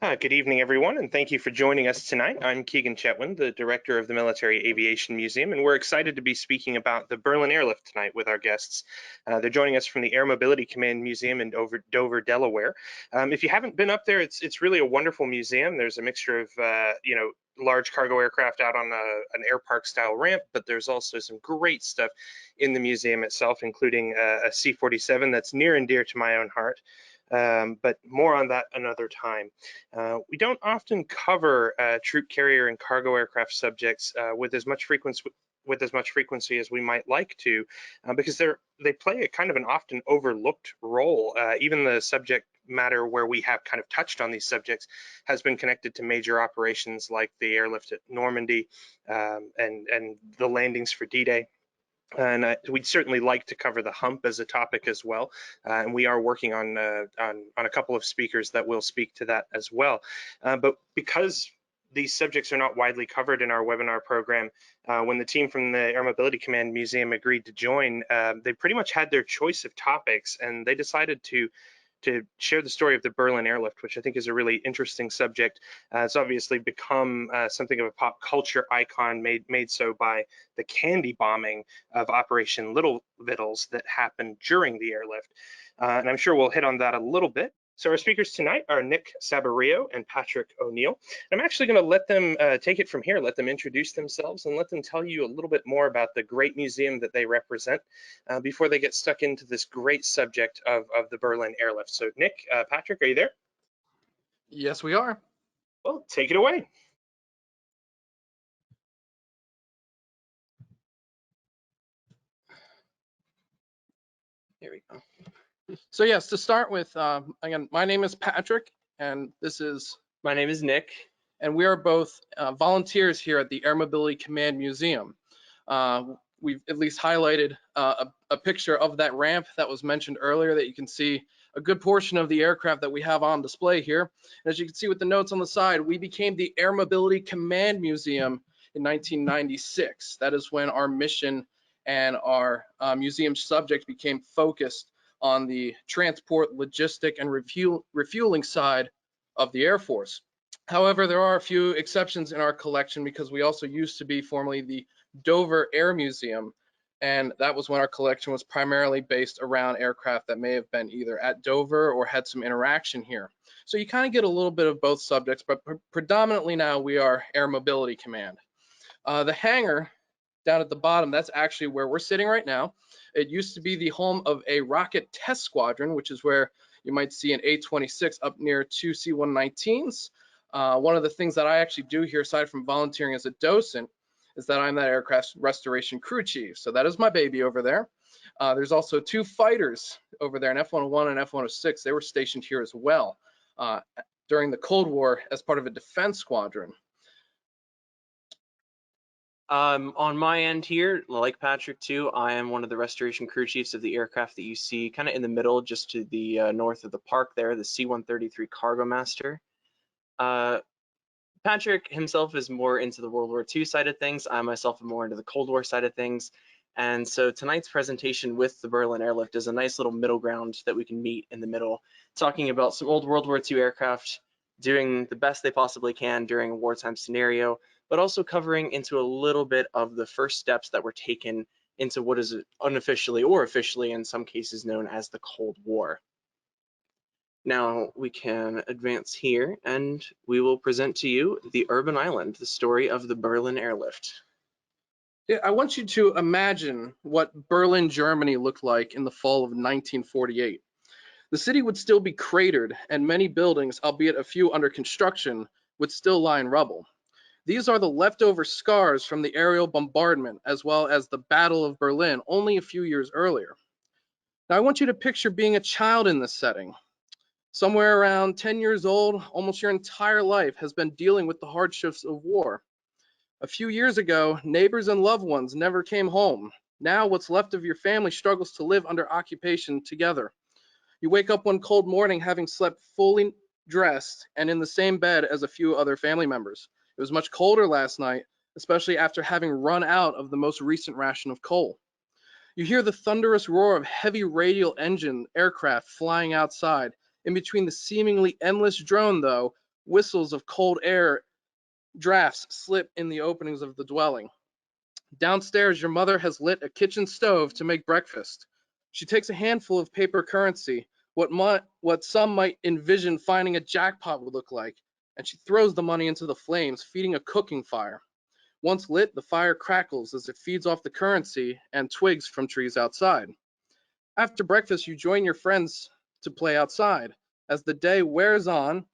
Good evening, everyone, and thank you for joining us tonight. I'm Keegan Chetwynd, the director of the Military Aviation Museum, and we're excited to be speaking about the Berlin Airlift tonight with our guests. They're joining us from the Air Mobility Command Museum in Dover, Delaware. If you haven't been up there, it's really a wonderful museum. There's a mixture of large cargo aircraft out on an air park style ramp, but there's also some great stuff in the museum itself, including a C-47 that's near and dear to my own heart. But more on that another time. We don't often cover troop carrier and cargo aircraft subjects with as much frequency as we might like to, because they play a kind of an often overlooked role. Even the subject matter where we have kind of touched on these subjects has been connected to major operations like the airlift at Normandy and the landings for D-Day. And we'd certainly like to cover the hump as a topic as well. And we are working on a couple of speakers that will speak to that as well. But because these subjects are not widely covered in our webinar program, when the team from the Air Mobility Command Museum agreed to join, they pretty much had their choice of topics, and they decided to share the story of the Berlin Airlift, which I think is a really interesting subject. It's obviously become something of a pop culture icon, made so by the candy bombing of Operation Little Vittles that happened during the airlift. And I'm sure we'll hit on that a little bit. So our speakers tonight are Nick Saborio and Patrick O'Neill. I'm actually going to let them take it from here, let them introduce themselves and let them tell you a little bit more about the great museum that they represent before they get stuck into this great subject of the Berlin Airlift. So Nick, Patrick, are you there? Yes, we are. Well, take it away. Here we go. So yes, to start with, again, my name is Patrick, and my name is Nick, and we are both volunteers here at the Air Mobility Command Museum. We've at least highlighted a picture of that ramp that was mentioned earlier, that you can see a good portion of the aircraft that we have on display here. And as you can see with the notes on the side, we became the Air Mobility Command Museum in 1996. That is when our mission and our museum subject became focused on the transport, logistic, and refueling side of the Air Force. However, there are a few exceptions in our collection, because we also used to be formerly the Dover Air Museum, and that was when our collection was primarily based around aircraft that may have been either at Dover or had some interaction here. So you kind of get a little bit of both subjects, but predominantly now we are Air Mobility Command. The hangar down at the bottom, that's actually where we're sitting right now. It used to be the home of a rocket test squadron, which is where you might see an A-26 up near two C-119s. One of the things that I actually do here, aside from volunteering as a docent, is that I'm that aircraft restoration crew chief. So that is my baby over there. There's also two fighters over there, an F-101 and F-106. They were stationed here as well during the Cold War as part of a defense squadron. On my end here, like Patrick too, I am one of the restoration crew chiefs of the aircraft that you see kind of in the middle, just to the north of the park there, the C-133 Cargo Master. Patrick himself is more into the World War II side of things. I myself am more into the Cold War side of things. And so tonight's presentation with the Berlin Airlift is a nice little middle ground that we can meet in the middle, talking about some old World War II aircraft doing the best they possibly can during a wartime scenario, but also covering into a little bit of the first steps that were taken into what is unofficially or officially in some cases known as the Cold War. Now we can advance here and we will present to you the Urban Island, the story of the Berlin Airlift. Yeah, I want you to imagine what Berlin, Germany looked like in the fall of 1948. The city would still be cratered, and many buildings, albeit a few under construction, would still lie in rubble. These are the leftover scars from the aerial bombardment, as well as the Battle of Berlin only a few years earlier. Now I want you to picture being a child in this setting. Somewhere around 10 years old, almost your entire life has been dealing with the hardships of war. A few years ago, neighbors and loved ones never came home. Now what's left of your family struggles to live under occupation together. You wake up one cold morning having slept fully dressed and in the same bed as a few other family members. It was much colder last night, especially after having run out of the most recent ration of coal. You hear the thunderous roar of heavy radial engine aircraft flying outside. In between the seemingly endless drone, though, Whistles of cold air drafts slip in the openings of the dwelling. Downstairs, your mother has lit a kitchen stove to make breakfast. She takes a handful of paper currency, what some might envision finding a jackpot would look like, and she throws the money into the flames, feeding a cooking fire. Once lit, the fire crackles as it feeds off the currency and twigs from trees outside. After breakfast, you join your friends to play outside. As the day wears on,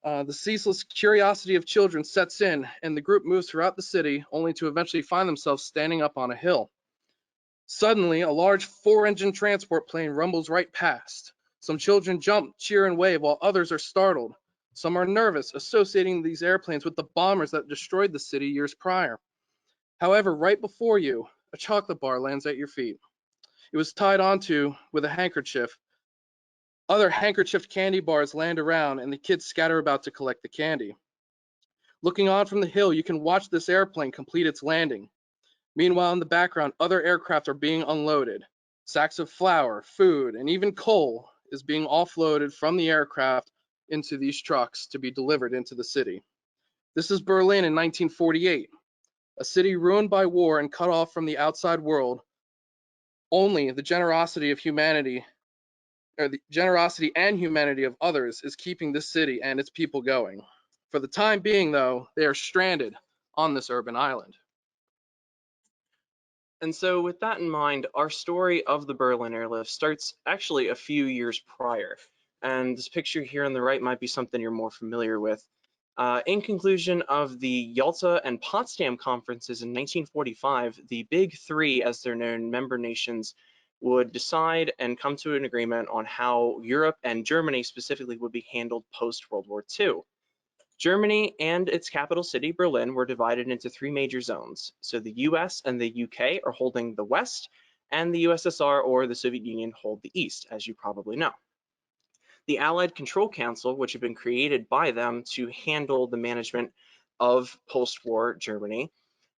the ceaseless curiosity of children sets in, and the group moves throughout the city, only to eventually find themselves standing up on a hill. Suddenly, a large 4-engine transport plane rumbles right past. Some children jump, cheer, and wave, while others are startled. Some are nervous, associating these airplanes with the bombers that destroyed the city years prior. However, right before you, a chocolate bar lands at your feet. It was tied onto with a handkerchief. Other handkerchiefed candy bars land around, and the kids scatter about to collect the candy. Looking on from the hill, you can watch this airplane complete its landing. Meanwhile, in the background, other aircraft are being unloaded. Sacks of flour, food, and even coal is being offloaded from the aircraft into these trucks to be delivered into the city. This is Berlin in 1948, a city ruined by war and cut off from the outside world. Only the generosity of humanity, or the generosity and humanity of others, is keeping this city and its people going. For the time being, though, they are stranded on this urban island. And so with that in mind, our story of the Berlin Airlift starts actually a few years prior. And this picture here on the right might be something you're more familiar with. In conclusion of the Yalta and Potsdam conferences in 1945, the Big Three, as they're known, member nations, would decide and come to an agreement on how Europe and Germany specifically would be handled post-World War II. Germany and its capital city, Berlin, were divided into 3 major zones. So the US and the UK are holding the West, and the USSR or the Soviet Union hold the East, as you probably know. The Allied Control Council, which had been created by them to handle the management of post-war Germany,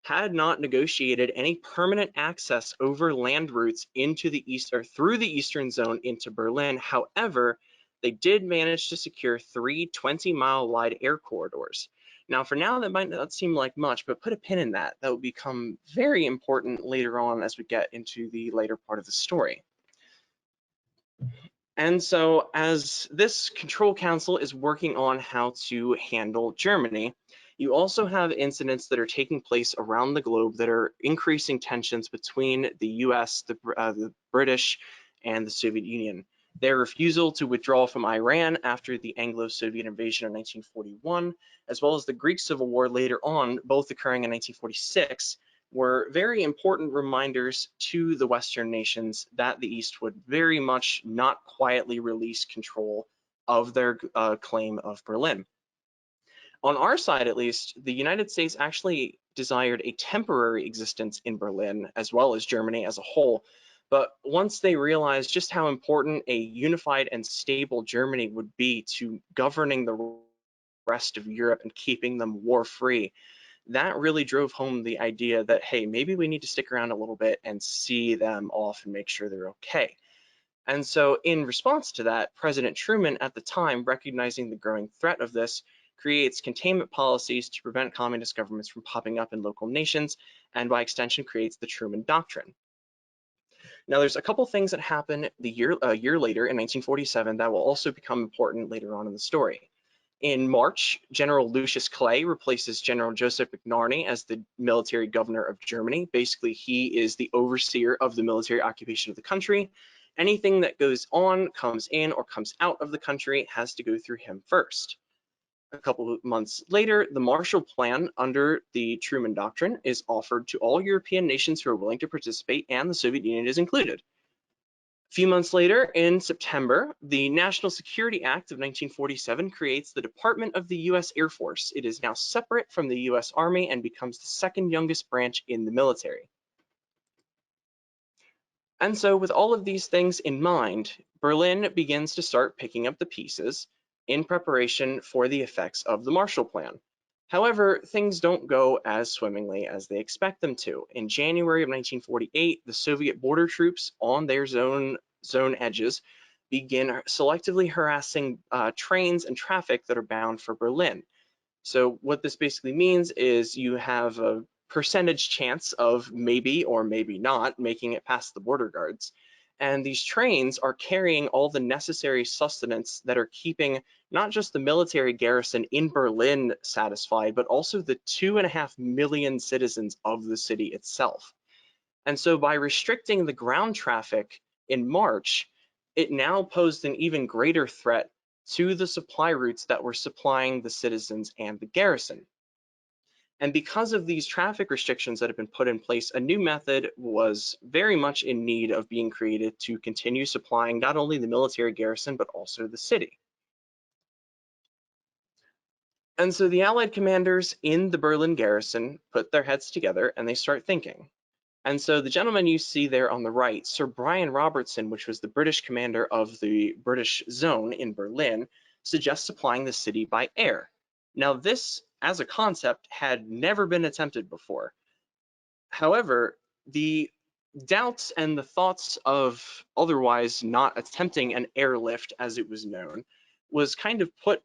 had not negotiated any permanent access over land routes into the east or through the eastern zone into Berlin. However, they did manage to secure 3 20-mile wide air corridors. Now, for now, that might not seem like much, but put a pin in that. That will become very important later on as we get into the later part of the story. And so as this control council is working on how to handle Germany, you also have incidents that are taking place around the globe that are increasing tensions between the US, the British, and the Soviet Union. Their refusal to withdraw from Iran after the Anglo-Soviet invasion of 1941, as well as the Greek Civil War later on, both occurring in 1946, were very important reminders to the Western nations that the East would very much not quietly release control of their claim of Berlin. On our side, at least, the United States actually desired a temporary existence in Berlin, as well as Germany as a whole. But once they realized just how important a unified and stable Germany would be to governing the rest of Europe and keeping them war-free, that really drove home the idea that, hey, maybe we need to stick around a little bit and see them off and make sure they're okay. And so in response to that, President Truman at the time, recognizing the growing threat of this, creates containment policies to prevent communist governments from popping up in local nations, and by extension creates the Truman Doctrine. Now there's a couple things that happen a year later in 1947 that will also become important later on in the story. In March, General Lucius Clay replaces General Joseph McNarney as the military governor of Germany. Basically, he is the overseer of the military occupation of the country. Anything that goes on, comes in, or comes out of the country has to go through him first. A couple of months later, the Marshall Plan under the Truman Doctrine is offered to all European nations who are willing to participate, and the Soviet Union is included. A few months later, in September, the National Security Act of 1947 creates the Department of the U.S. Air Force. It is now separate from the U.S. Army and becomes the second youngest branch in the military. And so with all of these things in mind, Berlin begins to start picking up the pieces in preparation for the effects of the Marshall Plan. However, things don't go as swimmingly as they expect them to. In January of 1948, the Soviet border troops on their zone edges begin selectively harassing trains and traffic that are bound for Berlin. So what this basically means is you have a percentage chance of maybe or maybe not making it past the border guards. And these trains are carrying all the necessary sustenance that are keeping not just the military garrison in Berlin satisfied, but also the 2.5 million citizens of the city itself. And so by restricting the ground traffic in March, it now posed an even greater threat to the supply routes that were supplying the citizens and the garrison. And because of these traffic restrictions that have been put in place, a new method was very much in need of being created to continue supplying not only the military garrison, but also the city. And so the Allied commanders in the Berlin garrison put their heads together and they start thinking. And so the gentleman you see there on the right, Sir Brian Robertson, which was the British commander of the British zone in Berlin, suggests supplying the city by air. Now this, as a concept, had never been attempted before. However, the doubts and the thoughts of otherwise not attempting an airlift, as it was known, was kind of put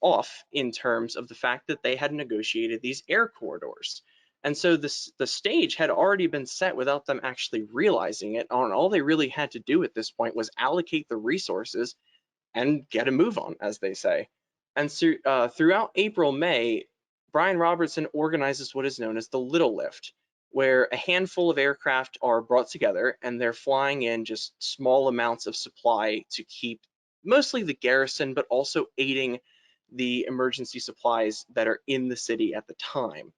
off in terms of the fact that they had negotiated these air corridors. And so the stage had already been set without them actually realizing it. And all they really had to do at this point was allocate the resources and get a move on, as they say. And so, throughout April, May, Brian Robertson organizes what is known as the Little Lift, where a handful of aircraft are brought together and they're flying in just small amounts of supply to keep mostly the garrison, but also aiding the emergency supplies that are in the city at the time.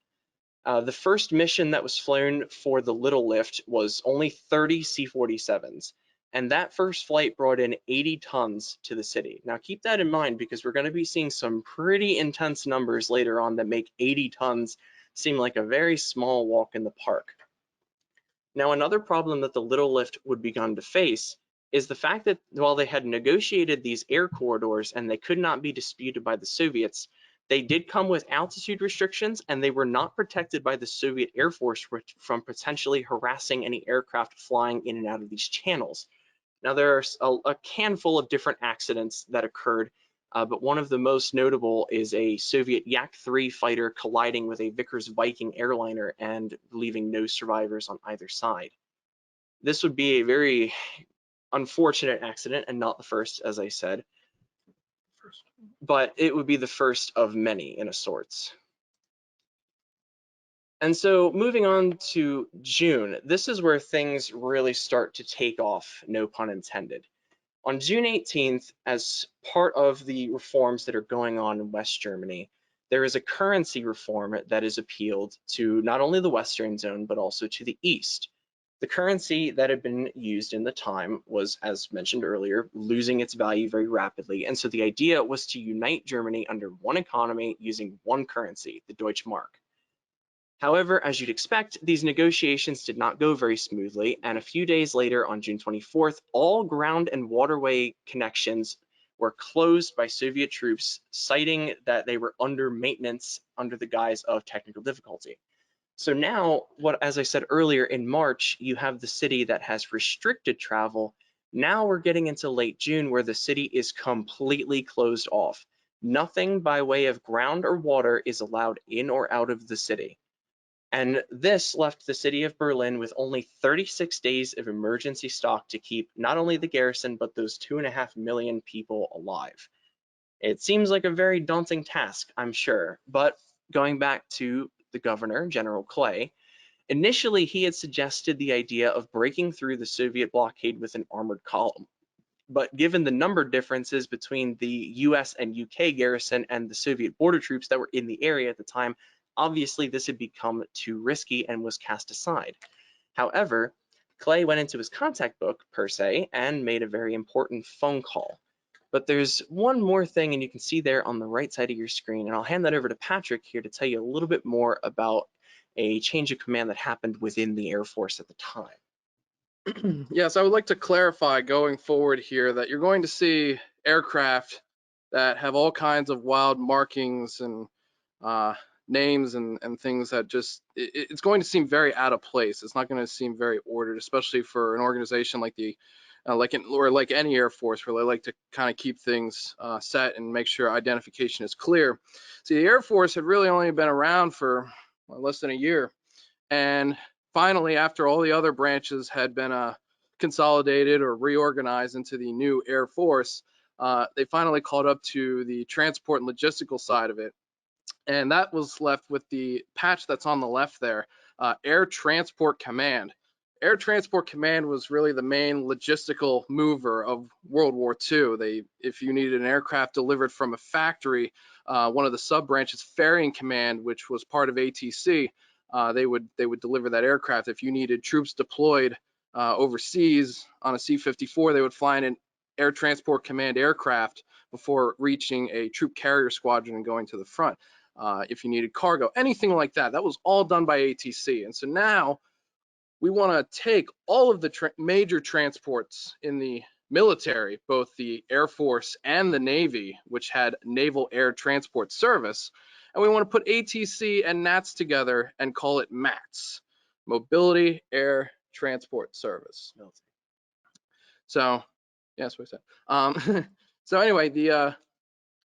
The first mission that was flown for the Little Lift was only 30 C-47s, and that first flight brought in 80 tons to the city. Now keep that in mind because we're going to be seeing some pretty intense numbers later on that make 80 tons seem like a very small walk in the park. Now another problem that the Little Lift would begin to face is the fact that while they had negotiated these air corridors and they could not be disputed by the Soviets, they did come with altitude restrictions and they were not protected by the Soviet Air Force from potentially harassing any aircraft flying in and out of these channels. Now there are a handful of different accidents that occurred, but one of the most notable is a Soviet Yak-3 fighter colliding with a Vickers Viking airliner and leaving no survivors on either side. This would be a very unfortunate accident and not the first, as I said, but it would be the first of many in a sorts. And so moving on to June, this is where things really start to take off, no pun intended. On June 18th, as part of the reforms that are going on in West Germany, there is a currency reform that is appealed to not only the Western zone, but also to the East. The currency that had been used in the time was, as mentioned earlier, losing its value very rapidly. And so the idea was to unite Germany under one economy using one currency, the Deutsche Mark. However, as you'd expect, these negotiations did not go very smoothly, and a few days later, on June 24th, all ground and waterway connections were closed by Soviet troops, citing that they were under maintenance under the guise of technical difficulty. So now, as I said earlier, in March, you have the city that has restricted travel. Now we're getting into late June where the city is completely closed off. Nothing by way of ground or water is allowed in or out of the city. And this left the city of Berlin with only 36 days of emergency stock to keep not only the garrison, but those 2.5 million people alive. It seems like a very daunting task, I'm sure, but going back to the governor, General Clay, initially he had suggested the idea of breaking through the Soviet blockade with an armored column. But given the number differences between the US and UK garrison and the Soviet border troops that were in the area at the time, obviously this had become too risky and was cast aside. However, Clay went into his contact book, per se, and made a very important phone call. But there's one more thing, and you can see there on the right side of your screen, and I'll hand that over to Patrick here to tell you a little bit more about a change of command that happened within the Air Force at the time. Yes, I would like to clarify going forward here that you're going to see aircraft that have all kinds of wild markings and names and things that just, it's going to seem very out of place. It's not going to seem very ordered, especially for an organization like the like any Air Force, where they like to kind of keep things set and make sure identification is clear. See, the Air Force had really only been around for less than a year, and finally, after all the other branches had been consolidated or reorganized into the new Air Force, they finally caught up to the transport and logistical side of it. And that was left with the patch that's on the left there, Air Transport Command. Air Transport Command was really the main logistical mover of World War II. If you needed an aircraft delivered from a factory, one of the sub branches, Ferrying Command, which was part of ATC, they would deliver that aircraft. If you needed troops deployed overseas on a C-54, they would fly in an Air Transport Command aircraft before reaching a troop carrier squadron and going to the front. If you needed cargo, anything like that, that was all done by ATC. And so now we want to take all of the major transports in the military, both the Air Force and the Navy, which had Naval Air Transport Service, and we want to put ATC and NATS together and call it MATS, Mobility Air Transport Service. So, yeah, that's what I said. So anyway,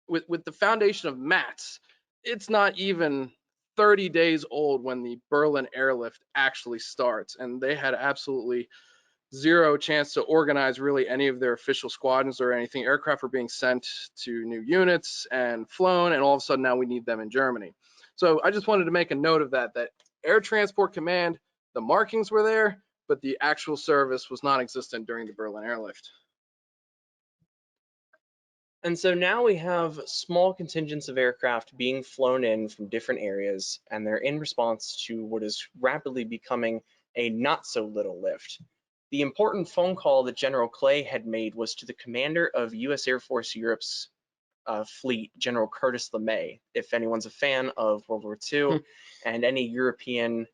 with the foundation of MATS, it's not even 30 days old when the Berlin Airlift actually starts, and they had absolutely zero chance to organize really any of their official squadrons or anything. Aircraft were being sent to new units and flown, and all of a sudden now we need them in Germany. So I just wanted to make a note of that Air Transport Command, the markings were there, but the actual service was non-existent during the Berlin Airlift. And so now we have small contingents of aircraft being flown in from different areas, and they're in response to what is rapidly becoming a not so little lift. The important phone call that General Clay had made was to the commander of US Air Force Europe's fleet, General Curtis LeMay. If anyone's a fan of World War II and any European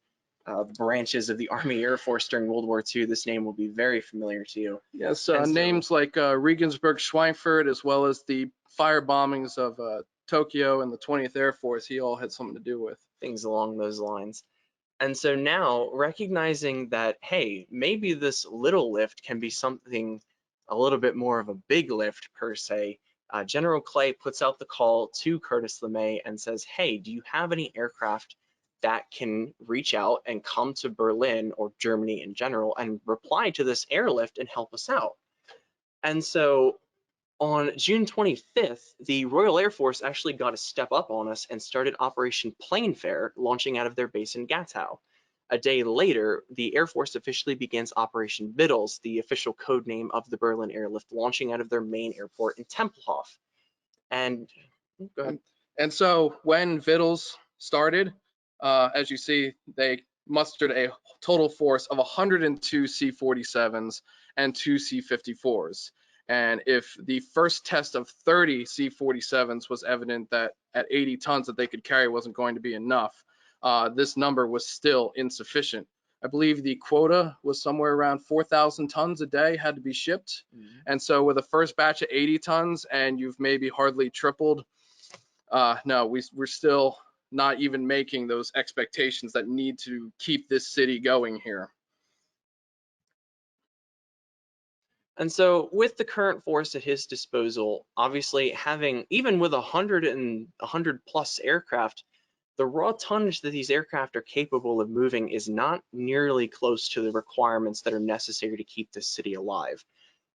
branches of the Army Air Force during World War II, this name will be very familiar to you. Yes, so names like Regensburg, Schweinfurt, as well as the fire bombings of Tokyo and the 20th Air Force, he all had something to do with. Things along those lines. And so now, recognizing that, hey, maybe this little lift can be something a little bit more of a big lift per se, General Clay puts out the call to Curtis LeMay and says, hey, do you have any aircraft that can reach out and come to Berlin or Germany in general and reply to this airlift and help us out? And so on June 25th, the Royal Air Force actually got a step up on us and started Operation Planefair, launching out of their base in Gatow. A day later, the Air Force officially begins Operation Vittles, the official code name of the Berlin Airlift, launching out of their main airport in Tempelhof. And go ahead. And so when Vittles started, as you see, they mustered a total force of 102 C-47s and 2 C-54s. And if the first test of 30 C-47s was evident that at 80 tons that they could carry wasn't going to be enough, this number was still insufficient. I believe the quota was somewhere around 4,000 tons a day had to be shipped. And so with a first batch of 80 tons and you've maybe hardly tripled, no, we're still not even making those expectations that need to keep this city going here. And so with the current force at his disposal, obviously having, even with 100 plus aircraft, the raw tonnage that these aircraft are capable of moving is not nearly close to the requirements that are necessary to keep this city alive.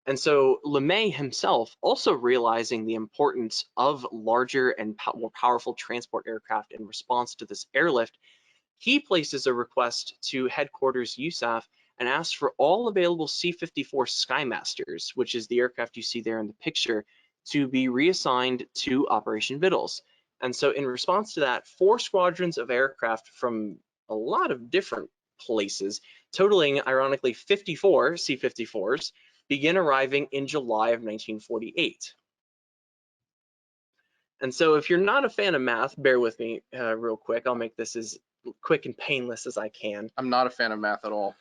And so LeMay himself, also realizing the importance of larger and more powerful transport aircraft in response to this airlift, he places a request to headquarters USAF and asks for all available C-54 Skymasters, which is the aircraft you see there in the picture, to be reassigned to Operation Vittles. And so in response to that, 4 squadrons of aircraft from a lot of different places, totaling ironically 54 C-54s, begin arriving in July of 1948. And so if you're not a fan of math, bear with me real quick. I'll make this as quick and painless as I can. I'm not a fan of math at all.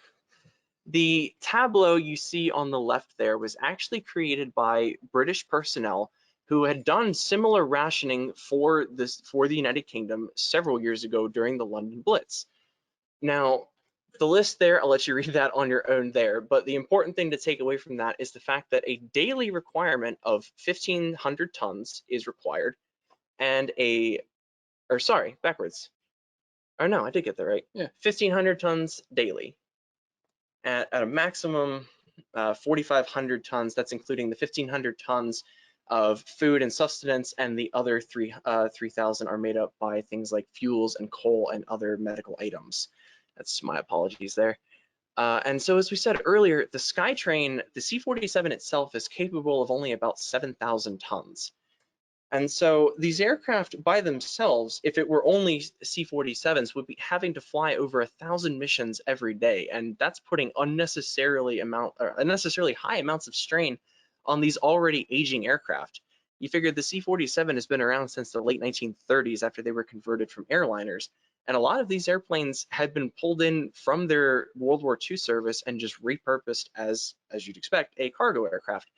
The tableau you see on the left there was actually created by British personnel who had done similar rationing for the United Kingdom several years ago during the London Blitz. Now, The list there, I'll let you read that on your own there. But the important thing to take away from that is the fact that a daily requirement of 1,500 tons is required, and backwards. Or no, I did get that right. Yeah. 1,500 tons daily. At a maximum 4,500 tons, that's including the 1,500 tons of food and sustenance, and the other 3,000 are made up by things like fuels and coal and other medical items. That's my apologies there. And so, as we said earlier, the SkyTrain, the C-47 itself, is capable of only about 7,000 tons. And so these aircraft by themselves, if it were only C-47s, would be having to fly over 1,000 missions every day. And that's putting unnecessarily high amounts of strain on these already aging aircraft. You figure the C-47 has been around since the late 1930s after they were converted from airliners. And a lot of these airplanes had been pulled in from their World War II service and just repurposed as you'd expect, a cargo aircraft.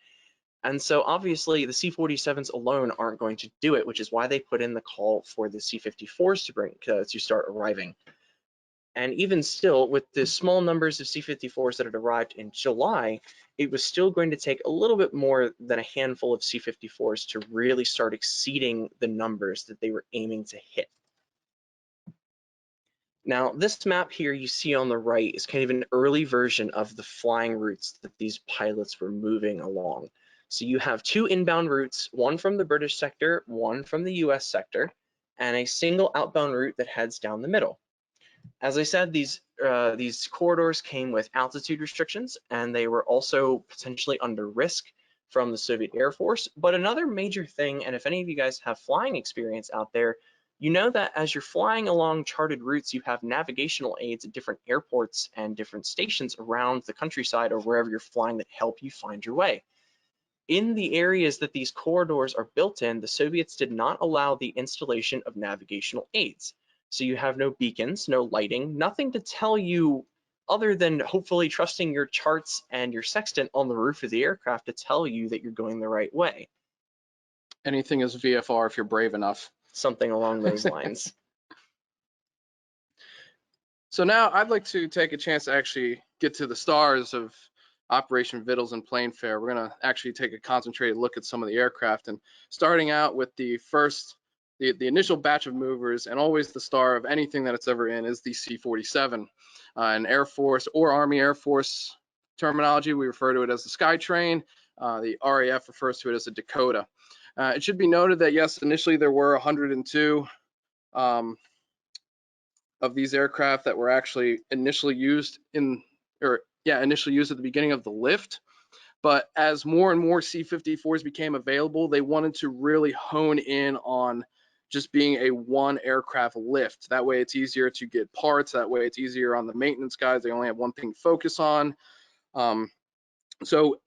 And so obviously the C-47s alone aren't going to do it, which is why they put in the call for the C-54s to start arriving. And even still, with the small numbers of C-54s that had arrived in July, it was still going to take a little bit more than a handful of C-54s to really start exceeding the numbers that they were aiming to hit. Now, this map here you see on the right is kind of an early version of the flying routes that these pilots were moving along. So you have two inbound routes, one from the British sector, one from the US sector, and a single outbound route that heads down the middle. As I said, these corridors came with altitude restrictions, and they were also potentially under risk from the Soviet Air Force. But another major thing, and if any of you guys have flying experience out there, you know that as you're flying along charted routes, you have navigational aids at different airports and different stations around the countryside or wherever you're flying that help you find your way. In the areas that these corridors are built in, the Soviets did not allow the installation of navigational aids. So you have no beacons, no lighting, nothing to tell you other than hopefully trusting your charts and your sextant on the roof of the aircraft to tell you that you're going the right way. Anything is VFR if you're brave enough. Something along those lines. So now I'd like to take a chance to actually get to the stars of Operation Vittles and Plane Fare. We're going to actually take a concentrated look at some of the aircraft, and starting out with the initial batch of movers, and always the star of anything that it's ever in, is the C-47. In Air Force or Army Air Force terminology, we refer to it as the SkyTrain. The RAF refers to it as a Dakota. It should be noted that yes, initially there were 102 of these aircraft that were actually initially used at the beginning of the lift. But as more and more C-54s became available, they wanted to really hone in on just being a one aircraft lift. That way it's easier to get parts. That way it's easier on the maintenance guys. They only have one thing to focus on. So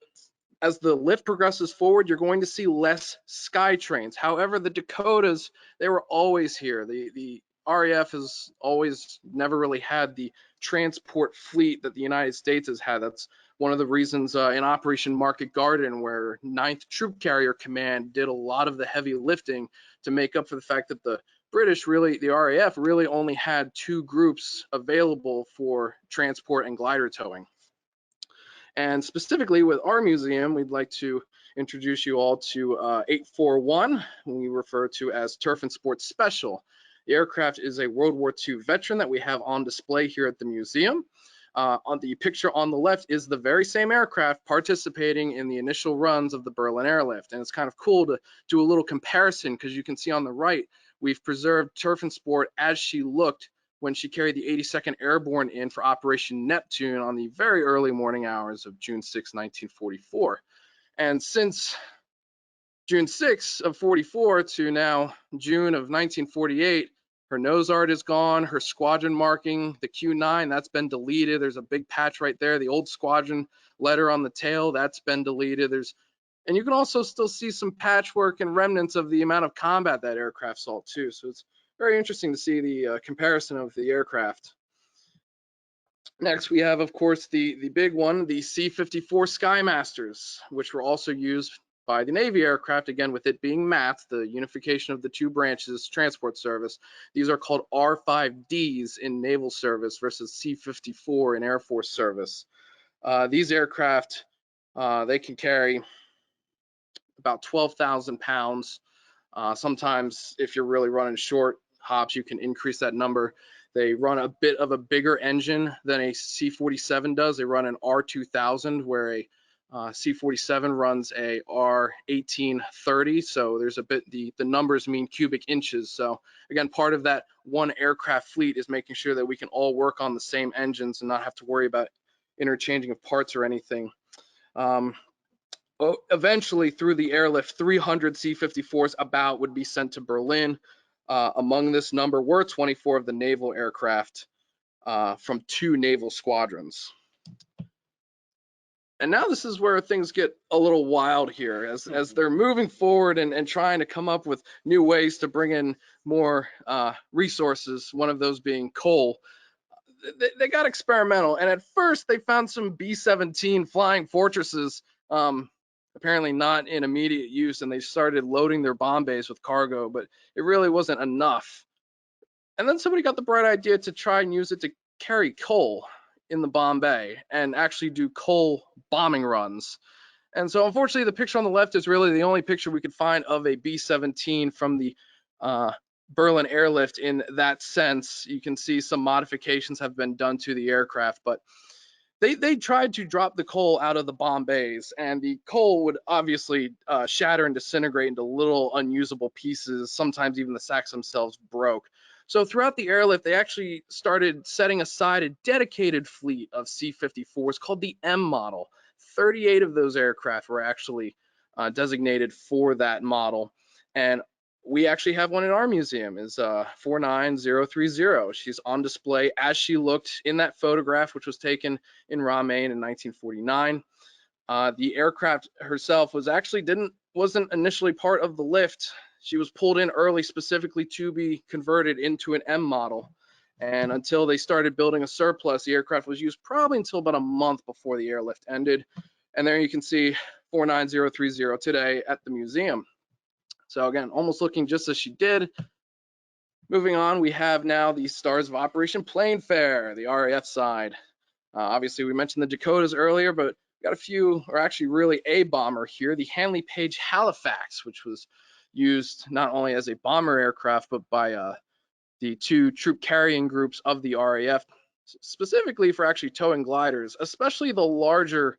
as the lift progresses forward, you're going to see less SkyTrains. However, the Dakotas, they were always here. The RAF has always never really had the transport fleet that the United States has had. That's one of the reasons in Operation Market Garden, where 9th Troop Carrier Command did a lot of the heavy lifting to make up for the fact that the RAF really only had two groups available for transport and glider towing. And specifically with our museum, we'd like to introduce you all to 841, we refer to as Turf and Sports Special. The aircraft is a World War II veteran that we have on display here at the museum. On the picture on the left is the very same aircraft participating in the initial runs of the Berlin Airlift. And it's kind of cool to do a little comparison, because you can see on the right, we've preserved Turf and Sport as she looked when she carried the 82nd Airborne in for Operation Neptune on the very early morning hours of June 6, 1944. And since June 6 of 44 to now June of 1948, her nose art is gone, her squadron marking, the Q9, that's been deleted. There's a big patch right there. The old squadron letter on the tail, that's been deleted. And you can also still see some patchwork and remnants of the amount of combat that aircraft saw too. So it's very interesting to see the comparison of the aircraft. Next, we have, of course, the big one, the C-54 Skymasters, which were also used by the Navy aircraft, again, with it being MAT, the unification of the two branches transport service. These are called R5Ds in naval service versus C54 in Air Force service. These aircraft, they can carry about 12,000 pounds. Sometimes if you're really running short hops, you can increase that number. They run a bit of a bigger engine than a C-47 does. They run an R2000, where a C-47 runs a R1830. So there's a bit, the numbers mean cubic inches. So again, part of that one aircraft fleet is making sure that we can all work on the same engines and not have to worry about interchanging of parts or anything. Eventually, through the airlift, 300 C-54s about would be sent to Berlin. Among this number were 24 of the naval aircraft from 2 naval squadrons. And now this is where things get a little wild here, as they're moving forward and trying to come up with new ways to bring in more resources, one of those being coal. They got experimental, and at first they found some B-17 flying fortresses, apparently not in immediate use, and they started loading their bomb bays with cargo, but it really wasn't enough. And then somebody got the bright idea to try and use it to carry coal in the bomb bay and actually do coal bombing runs. And so unfortunately, the picture on the left is really the only picture we could find of a B-17 from the Berlin Airlift in that sense. You can see some modifications have been done to the aircraft, but they tried to drop the coal out of the bomb bays, and the coal would obviously shatter and disintegrate into little unusable pieces. Sometimes even the sacks themselves broke. So throughout the airlift, they actually started setting aside a dedicated fleet of C-54s called the M model. 38 of those aircraft were actually designated for that model. And we actually have one in our museum, is 49030. She's on display as she looked in that photograph, which was taken in Romaine in 1949. The aircraft herself wasn't initially part of the lift. She was pulled in early specifically to be converted into an M model. And until they started building a surplus, the aircraft was used probably until about a month before the airlift ended. And there you can see 49030 today at the museum. So again, almost looking just as she did. Moving on, we have now the Stars of Operation Planefair, the RAF side. Obviously, we mentioned the Dakotas earlier, but we got a few, or actually really a bomber here, the Handley Page Halifax, which was used not only as a bomber aircraft, but by the 2 troop carrying groups of the RAF, specifically for actually towing gliders, especially the larger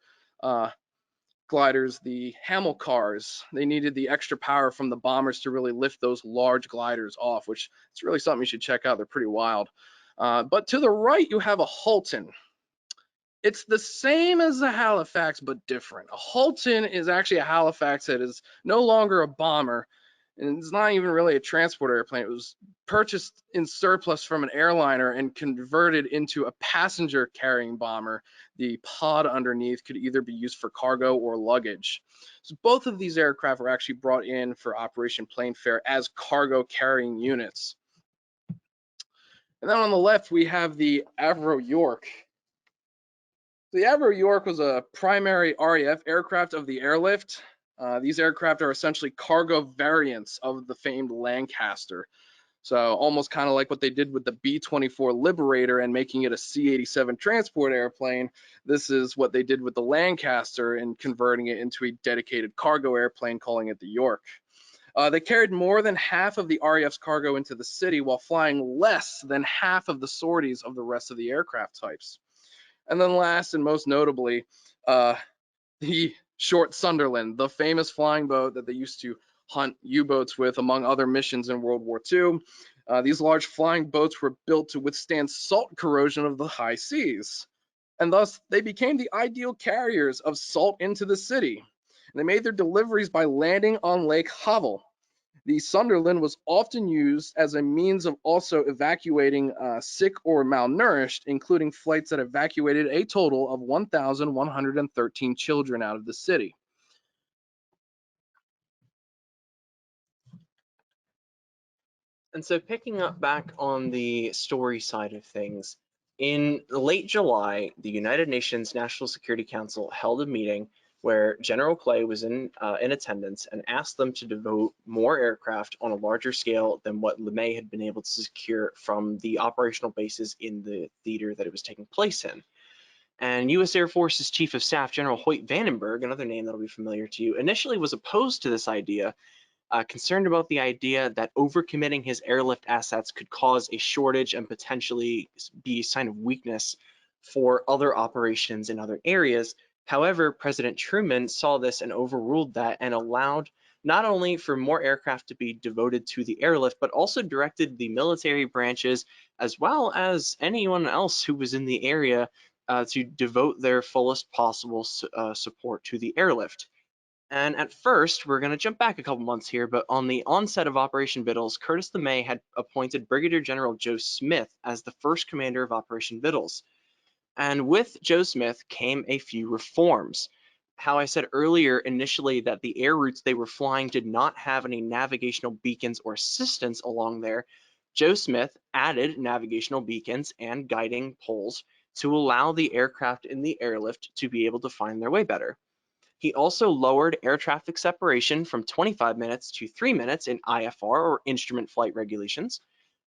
gliders, the Hamel cars. They needed the extra power from the bombers to really lift those large gliders off, which is really something you should check out. They're pretty wild. But to the right, you have a Halton. It's the same as a Halifax, but different. A Halton is actually a Halifax that is no longer a bomber, and it's not even really a transport airplane. It was purchased in surplus from an airliner and converted into a passenger carrying bomber. The pod underneath could either be used for cargo or luggage. So both of these aircraft were actually brought in for Operation Planefair as cargo carrying units. And then on the left, we have the Avro York. The Avro York was a primary RAF aircraft of the airlift. These aircraft are essentially cargo variants of the famed Lancaster. So almost kind of like what they did with the B-24 Liberator and making it a C87 transport airplane. This is what they did with the Lancaster and converting it into a dedicated cargo airplane, calling it the York. They carried more than half of the RAF's cargo into the city while flying less than half of the sorties of the rest of the aircraft types. And then last and most notably, the short Sunderland, the famous flying boat that they used to hunt U-boats with, among other missions in World War II. These large flying boats were built to withstand salt corrosion of the high seas, and thus they became the ideal carriers of salt into the city. And they made their deliveries by landing on Lake Havel. The Sunderland was often used as a means of also evacuating sick or malnourished, including flights that evacuated a total of 1,113 children out of the city. And so picking up back on the story side of things, in late July, the United Nations National Security Council held a meeting where General Clay was in attendance and asked them to devote more aircraft on a larger scale than what LeMay had been able to secure from the operational bases in the theater that it was taking place in. And U.S. Air Force's Chief of Staff, General Hoyt Vandenberg, another name that'll be familiar to you, initially was opposed to this idea, concerned about the idea that overcommitting his airlift assets could cause a shortage and potentially be a sign of weakness for other operations in other areas. However, President Truman saw this and overruled that and allowed not only for more aircraft to be devoted to the airlift, but also directed the military branches as well as anyone else who was in the area to devote their fullest possible support to the airlift. And at first, we're going to jump back a couple months here, but on the onset of Operation Vittles, Curtis LeMay had appointed Brigadier General Joe Smith as the first commander of Operation Vittles. And with Joe Smith came a few reforms. How I said earlier initially that the air routes they were flying did not have any navigational beacons or assistance along there, Joe Smith added navigational beacons and guiding poles to allow the aircraft in the airlift to be able to find their way better. He also lowered air traffic separation from 25 minutes to 3 minutes in IFR, or instrument flight regulations.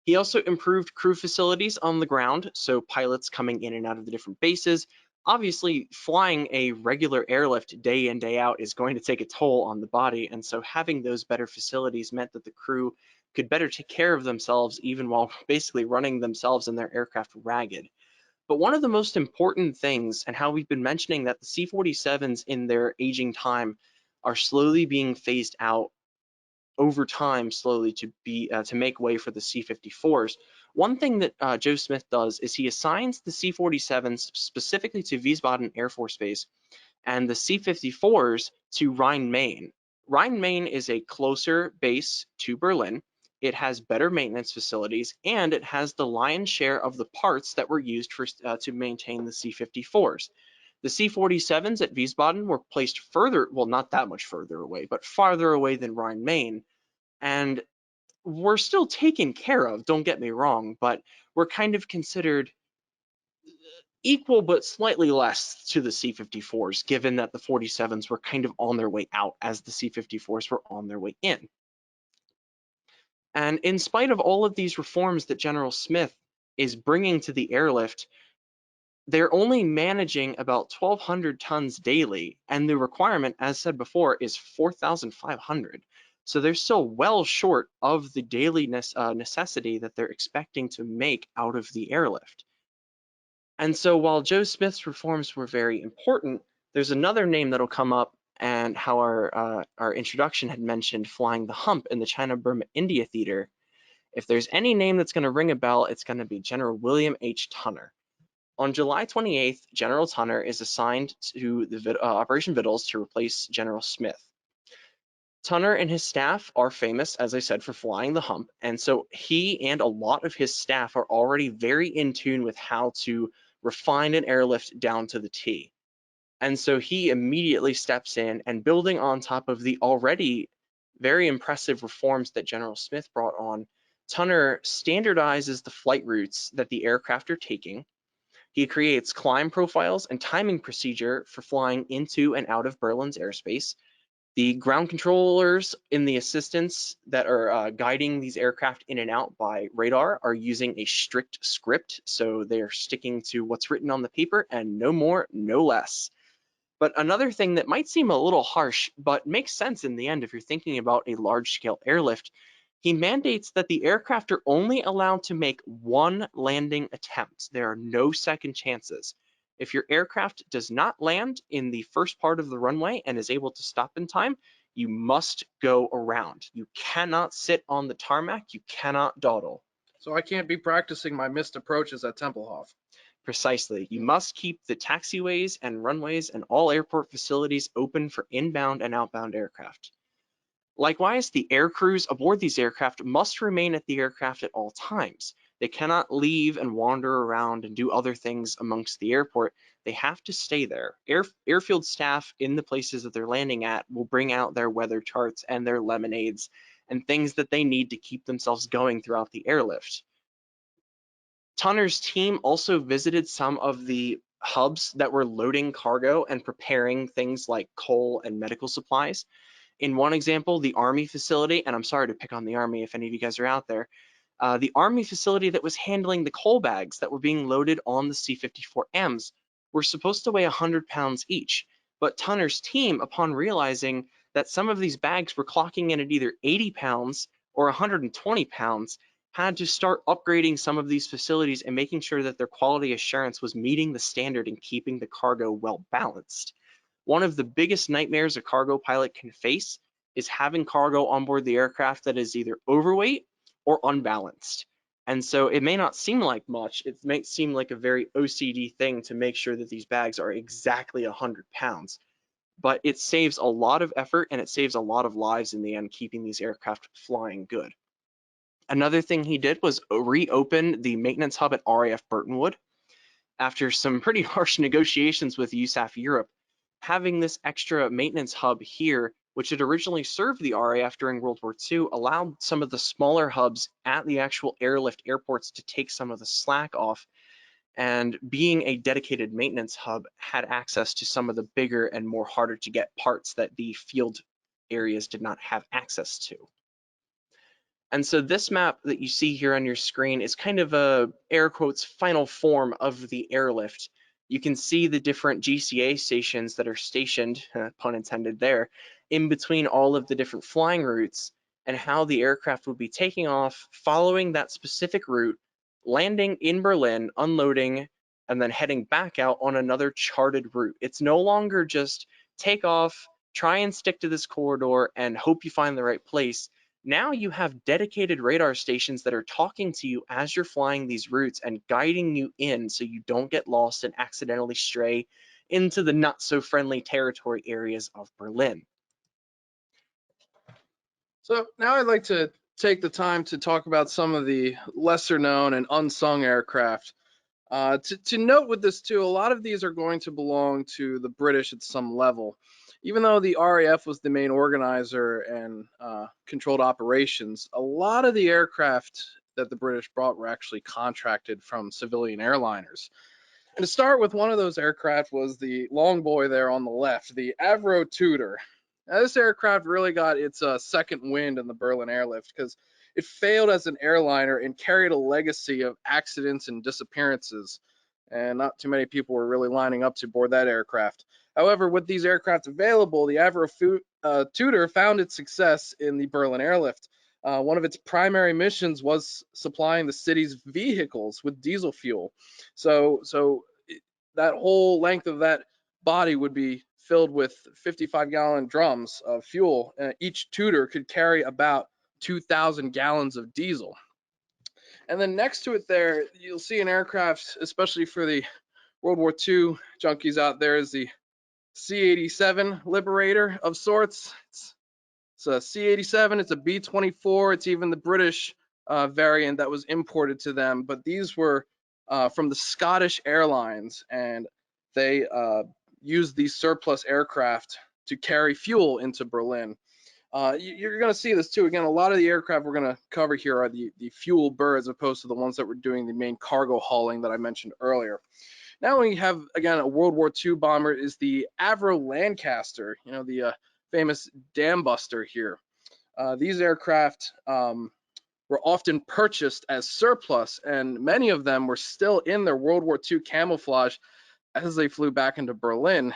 He also improved crew facilities on the ground, so pilots coming in and out of the different bases. Obviously, flying a regular airlift day in, day out is going to take a toll on the body, and so having those better facilities meant that the crew could better take care of themselves even while basically running themselves and their aircraft ragged. But one of the most important things, and how we've been mentioning that the C-47s in their aging time are slowly being phased out over time, slowly to make way for the C-54s. One thing that Joe Smith does is he assigns the C-47s specifically to Wiesbaden Air Force Base and the C-54s to Rhein-Main. Rhein-Main is a closer base to Berlin. It has better maintenance facilities, and it has the lion's share of the parts that were used for, to maintain the C-54s. The C-47s at Wiesbaden were placed further, well, not that much further away, but farther away than Rhein-Main, and were still taken care of, don't get me wrong, but were kind of considered equal but slightly less to the C-54s, given that the 47s were kind of on their way out as the C-54s were on their way in. And in spite of all of these reforms that General Smith is bringing to the airlift, they're only managing about 1,200 tons daily, and the requirement, as said before, is 4,500. So they're still well short of the daily necessity that they're expecting to make out of the airlift. And so while Joe Smith's reforms were very important, there's another name that'll come up, and how our introduction had mentioned flying the hump in the China-Burma-India theater. If there's any name that's going to ring a bell, it's going to be General William H. Tunner. On July 28th, General Tunner is assigned to the Operation Vittles to replace General Smith. Tunner and his staff are famous, as I said, for flying the hump, and so he and a lot of his staff are already very in tune with how to refine an airlift down to the T. And so he immediately steps in, and building on top of the already very impressive reforms that General Smith brought on, Tunner standardizes the flight routes that the aircraft are taking. He creates climb profiles and timing procedure for flying into and out of Berlin's airspace. The ground controllers in the assistance that are guiding these aircraft in and out by radar are using a strict script, so they're sticking to what's written on the paper and no more, no less. But another thing that might seem a little harsh, but makes sense in the end if you're thinking about a large-scale airlift, he mandates that the aircraft are only allowed to make one landing attempt. There are no second chances. If your aircraft does not land in the first part of the runway and is able to stop in time, you must go around. You cannot sit on the tarmac. You cannot dawdle. So I can't be practicing my missed approaches at Tempelhof. Precisely. You must keep the taxiways and runways and all airport facilities open for inbound and outbound aircraft. Likewise, the air crews aboard these aircraft must remain at the aircraft at all times. They cannot leave and wander around and do other things amongst the airport. They have to stay there. Airfield staff in the places that they're landing at will bring out their weather charts and their lemonades and things that they need to keep themselves going throughout the airlift. Tunner's team also visited some of the hubs that were loading cargo and preparing things like coal and medical supplies. In one example, the Army facility, and I'm sorry to pick on the Army if any of you guys are out there, the Army facility that was handling the coal bags that were being loaded on the C-54Ms were supposed to weigh 100 pounds each. But Tunner's team, upon realizing that some of these bags were clocking in at either 80 pounds or 120 pounds, had to start upgrading some of these facilities and making sure that their quality assurance was meeting the standard and keeping the cargo well balanced. One of the biggest nightmares a cargo pilot can face is having cargo on board the aircraft that is either overweight or unbalanced. And so it may not seem like much, it may seem like a very OCD thing to make sure that these bags are exactly 100 pounds, but it saves a lot of effort and it saves a lot of lives in the end, keeping these aircraft flying good. Another thing he did was reopen the maintenance hub at RAF Burton after some pretty harsh negotiations with USAF Europe. Having this extra maintenance hub here, which had originally served the RAF during World War II, allowed some of the smaller hubs at the actual airlift airports to take some of the slack off. And being a dedicated maintenance hub, had access to some of the bigger and more harder to get parts that the field areas did not have access to. And so this map that you see here on your screen is kind of a air quotes final form of the airlift. You can see the different GCA stations that are stationed, pun intended there, in between all of the different flying routes, and how the aircraft would be taking off, following that specific route, landing in Berlin, unloading, and then heading back out on another charted route. It's no longer just take off, try and stick to this corridor, and hope you find the right place. Now you have dedicated radar stations that are talking to you as you're flying these routes and guiding you in so you don't get lost and accidentally stray into the not so friendly territory areas of Berlin. So now I'd like to take the time to talk about some of the lesser known and unsung aircraft. To note with this too, a lot of these are going to belong to the British at some level. Even though the RAF was the main organizer and controlled operations, a lot of the aircraft that the British brought were actually contracted from civilian airliners. And to start with, one of those aircraft was the long boy there on the left, the Avro Tudor. Now, this aircraft really got its second wind in the Berlin Airlift because it failed as an airliner and carried a legacy of accidents and disappearances. And not too many people were really lining up to board that aircraft. However, with these aircraft available, the Avro Tudor found its success in the Berlin Airlift. One of its primary missions was supplying the city's vehicles with diesel fuel. So that whole length of that body would be filled with 55-gallon drums of fuel. Each Tudor could carry about 2,000 gallons of diesel. And then next to it there, you'll see an aircraft, especially for the World War II junkies out there, is the C87 Liberator of sorts. It's a C87, it's a B-24, it's even the British variant that was imported to them, but these were from the Scottish Airlines, and they used these surplus aircraft to carry fuel into Berlin. You're going to see this too. Again, a lot of the aircraft we're going to cover here are the fuel birds, as opposed to the ones that were doing the main cargo hauling that I mentioned earlier. Now we have, again, a World War II bomber is the Avro Lancaster, the famous dam buster here. These aircraft were often purchased as surplus, and many of them were still in their World War II camouflage as they flew back into Berlin.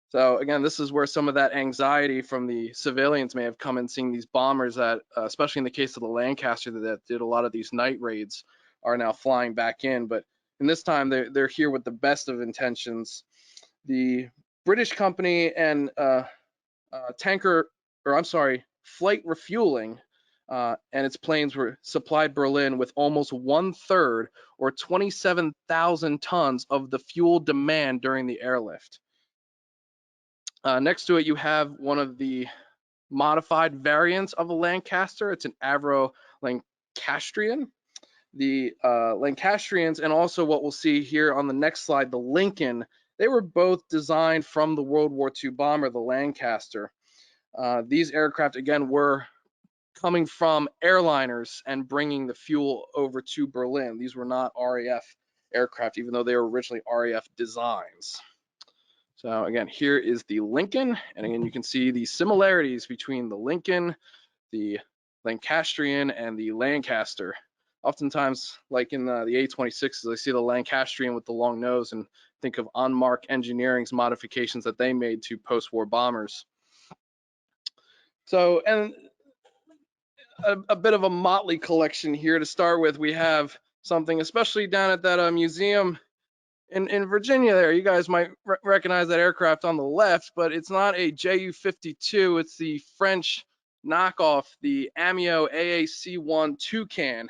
So again, this is where some of that anxiety from the civilians may have come in, seeing these bombers that, especially in the case of the Lancaster that did a lot of these night raids, are now flying back in. But in this time, they're here with the best of intentions. The British company and flight refueling and its planes were supplied Berlin with almost 1/3 or 27,000 tons of the fuel demand during the airlift. Next to it, you have one of the modified variants of a Lancaster. It's an Avro Lancastrian. The Lancastrians, and also what we'll see here on the next slide, the Lincoln, they were both designed from the World War II bomber, the Lancaster. These aircraft, again, were coming from airliners and bringing the fuel over to Berlin. These were not RAF aircraft, even though they were originally RAF designs. So again, here is the Lincoln, and again, you can see the similarities between the Lincoln, the Lancastrian, and the Lancaster. Oftentimes, like in the A26s, I see the Lancastrian with the long nose and think of Onmark Engineering's modifications that they made to post-war bombers. So, and a bit of a motley collection here to start with. We have something, especially down at that museum in Virginia there. You guys might recognize that aircraft on the left, but it's not a Ju-52. It's the French knockoff, the Amiot AAC-1 Toucan.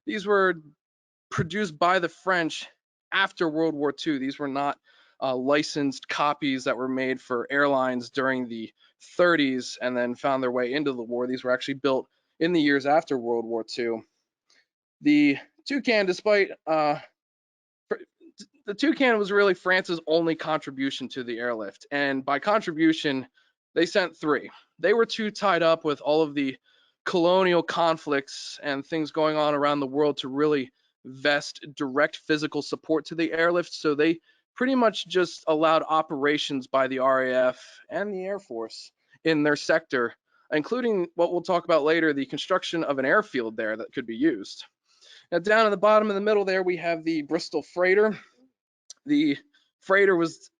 These were produced by the French after World War II. These were not licensed copies that were made for airlines during the 30s and then found their way into the war. These were actually built in the years after World War II. The Toucan, despite the Toucan was really France's only contribution to the airlift, and by contribution, they sent 3. They were too tied up with all of the colonial conflicts and things going on around the world to really vest direct physical support to the airlift, so they pretty much just allowed operations by the RAF and the Air Force in their sector, including what we'll talk about later, the construction of an airfield there that could be used. Now down at the bottom of the middle there, we have the Bristol Freighter. The freighter was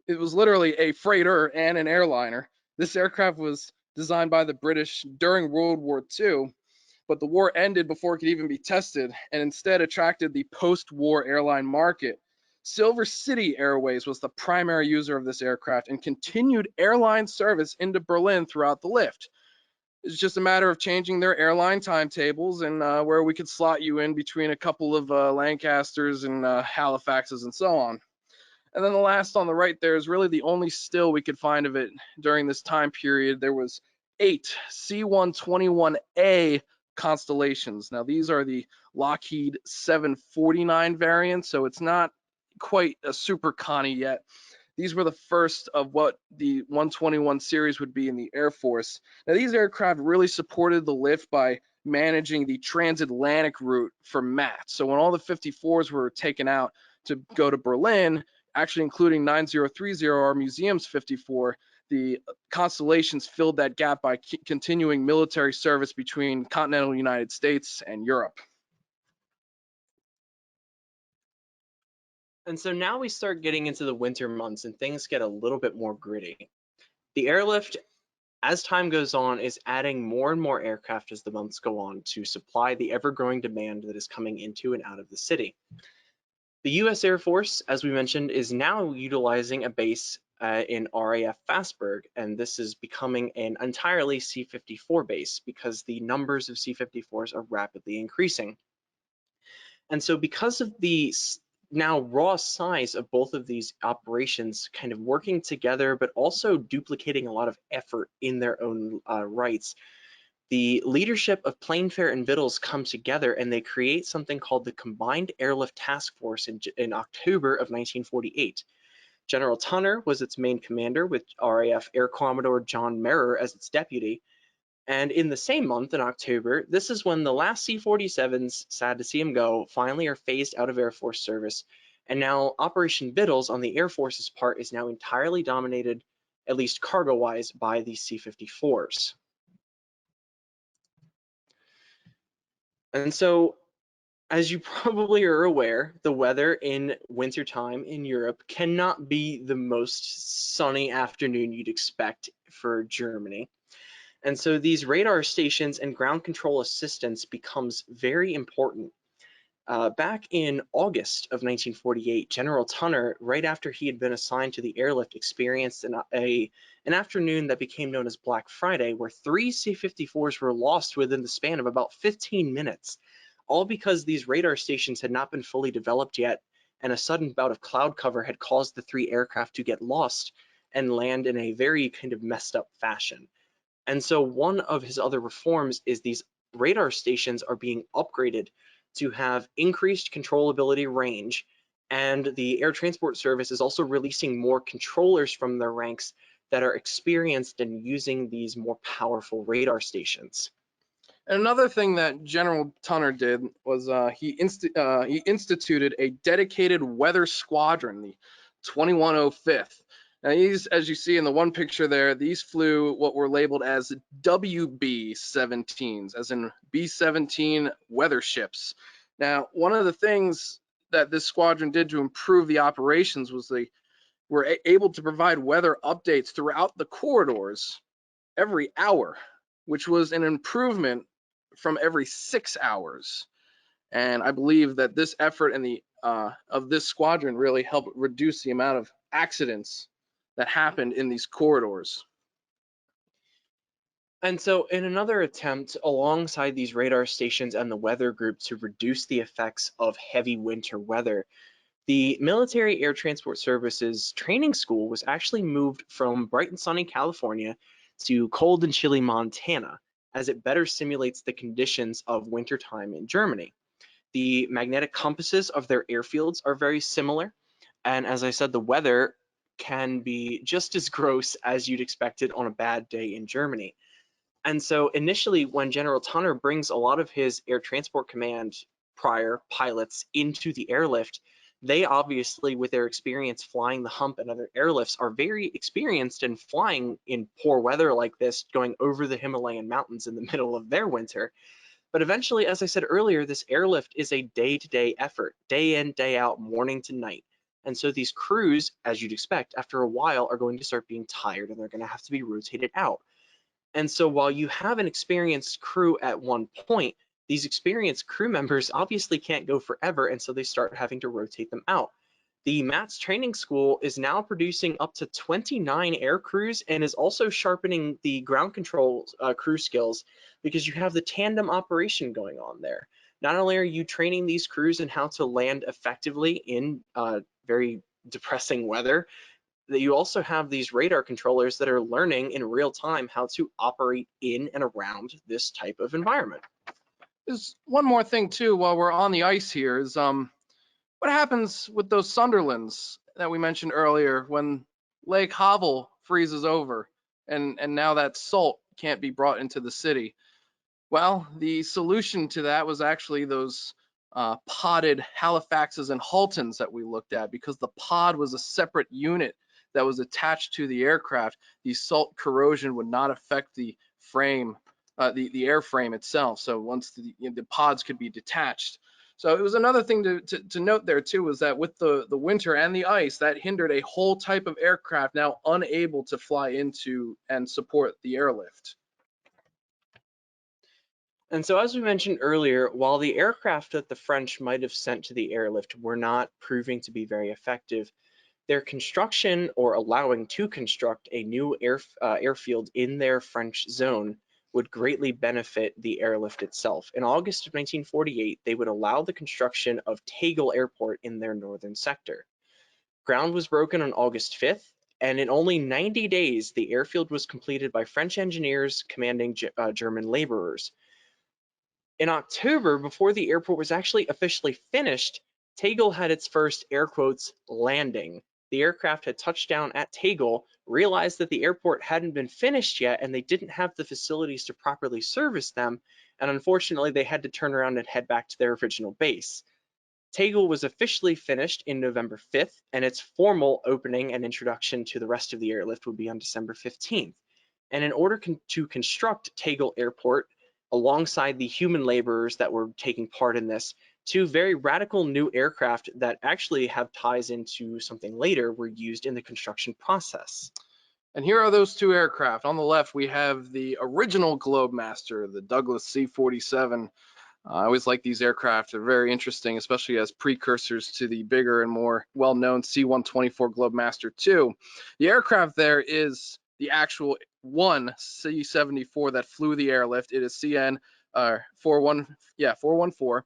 literally a freighter and an airliner. This aircraft was designed by the British during World War II, but the war ended before it could even be tested and instead attracted the post-war airline market. Silver City Airways was the primary user of this aircraft and continued airline service into Berlin throughout the lift. It's just a matter of changing their airline timetables and where we could slot you in between a couple of Lancasters and Halifaxes and so on. And then the last on the right there is really the only still we could find of it during this time period. There was 8 C-121A Constellations. Now these are the Lockheed 749 variants, so it's not quite a Super Connie yet. These were the first of what the 121 series would be in the Air Force. Now, these aircraft really supported the lift by managing the transatlantic route for MAT. So when all the 54s were taken out to go to Berlin, actually including 9030, our museum's 54, the Constellations filled that gap by continuing military service between continental United States and Europe. And so now we start getting into the winter months and things get a little bit more gritty. The airlift, as time goes on, is adding more and more aircraft as the months go on to supply the ever-growing demand that is coming into and out of the city. The US Air Force, as we mentioned, is now utilizing a base in RAF Fastburg, and this is becoming an entirely C-54 base because the numbers of C-54s are rapidly increasing. And so because of the now raw size of both of these operations kind of working together, but also duplicating a lot of effort in their own rights, the leadership of Plainfare and Vittles come together and they create something called the Combined Airlift Task Force in October of 1948. General Tunner was its main commander, with RAF Air Commodore John Merer as its deputy. And in the same month, in October, this is when the last C-47s, sad to see them go, finally are phased out of Air Force service. And now Operation Vittles on the Air Force's part is now entirely dominated, at least cargo-wise, by the C-54s. And so, as you probably are aware, the weather in wintertime in Europe cannot be the most sunny afternoon you'd expect for Germany. And so these radar stations and ground control assistance becomes very important. Back in August of 1948, General Tunner, right after he had been assigned to the airlift, experienced an afternoon that became known as Black Friday, where 3 C-54s were lost within the span of about 15 minutes, all because these radar stations had not been fully developed yet, and a sudden bout of cloud cover had caused the 3 aircraft to get lost and land in a very kind of messed up fashion. And so one of his other reforms is these radar stations are being upgraded to have increased controllability range, and the Air Transport Service is also releasing more controllers from their ranks that are experienced in using these more powerful radar stations. And another thing that General Tunner did was he instituted a dedicated weather squadron, the 2105th. Now these, as you see in the one picture there, these flew what were labeled as WB-17s, as in B-17 weather ships. Now, one of the things that this squadron did to improve the operations was they were able to provide weather updates throughout the corridors every hour, which was an improvement from every 6 hours. And I believe that this effort and the of this squadron really helped reduce the amount of accidents that happened in these corridors. And so in another attempt alongside these radar stations and the weather group to reduce the effects of heavy winter weather, the Military Air Transport Services training school was actually moved from bright and sunny California to cold and chilly Montana, as it better simulates the conditions of wintertime in Germany. The magnetic compasses of their airfields are very similar, and as I said, the weather can be just as gross as you'd expect it on a bad day in Germany. And so initially, when General Tunner brings a lot of his Air Transport Command prior pilots into the airlift, they obviously, with their experience flying the hump and other airlifts, are very experienced in flying in poor weather like this, going over the Himalayan mountains in the middle of their winter. But eventually, as I said earlier, this airlift is a day-to-day effort, day in, day out, morning to night. And so these crews, as you'd expect, after a while are going to start being tired and they're going to have to be rotated out. And so while you have an experienced crew at one point, these experienced crew members obviously can't go forever, and so they start having to rotate them out. The MATS training school is now producing up to 29 air crews and is also sharpening the ground control crew skills, because you have the tandem operation going on there. Not only are you training these crews in how to land effectively in very depressing weather, that you also have these radar controllers that are learning in real time how to operate in and around this type of environment. There's one more thing too while we're on the ice here is what happens with those Sunderlands that we mentioned earlier when Lake Havel freezes over and now that salt can't be brought into the city? Well, the solution to that was actually those podded Halifaxes and Haltons that we looked at, because the pod was a separate unit that was attached to the aircraft. The salt corrosion would not affect the frame, the airframe itself. So once the pods could be detached. So it was another thing to note there too, was that with the winter and the ice, that hindered a whole type of aircraft now unable to fly into and support the airlift. And so as we mentioned earlier, while the aircraft that the French might have sent to the airlift were not proving to be very effective, their construction, or allowing to construct a new airfield in their French zone, would greatly benefit the airlift itself. In August of 1948, they would allow the construction of Tegel Airport in their northern sector. Ground was broken on August 5th, and in only 90 days, the airfield was completed by French engineers commanding German laborers. In October, before the airport was actually officially finished, Tegel had its first, air quotes, landing. The aircraft had touched down at Tegel, realized that the airport hadn't been finished yet, and they didn't have the facilities to properly service them, and unfortunately they had to turn around and head back to their original base. Tegel was officially finished in November 5th, and its formal opening and introduction to the rest of the airlift would be on December 15th. And in order to construct Tegel Airport, alongside the human laborers that were taking part in this, two very radical new aircraft that actually have ties into something later were used in the construction process. And here are those two aircraft. On the left, we have the original Globemaster, the Douglas C-47. I always like these aircraft. They're very interesting, especially as precursors to the bigger and more well-known C-124 Globemaster II. The aircraft there is the actual one C-74 that flew the airlift. It is CN 414.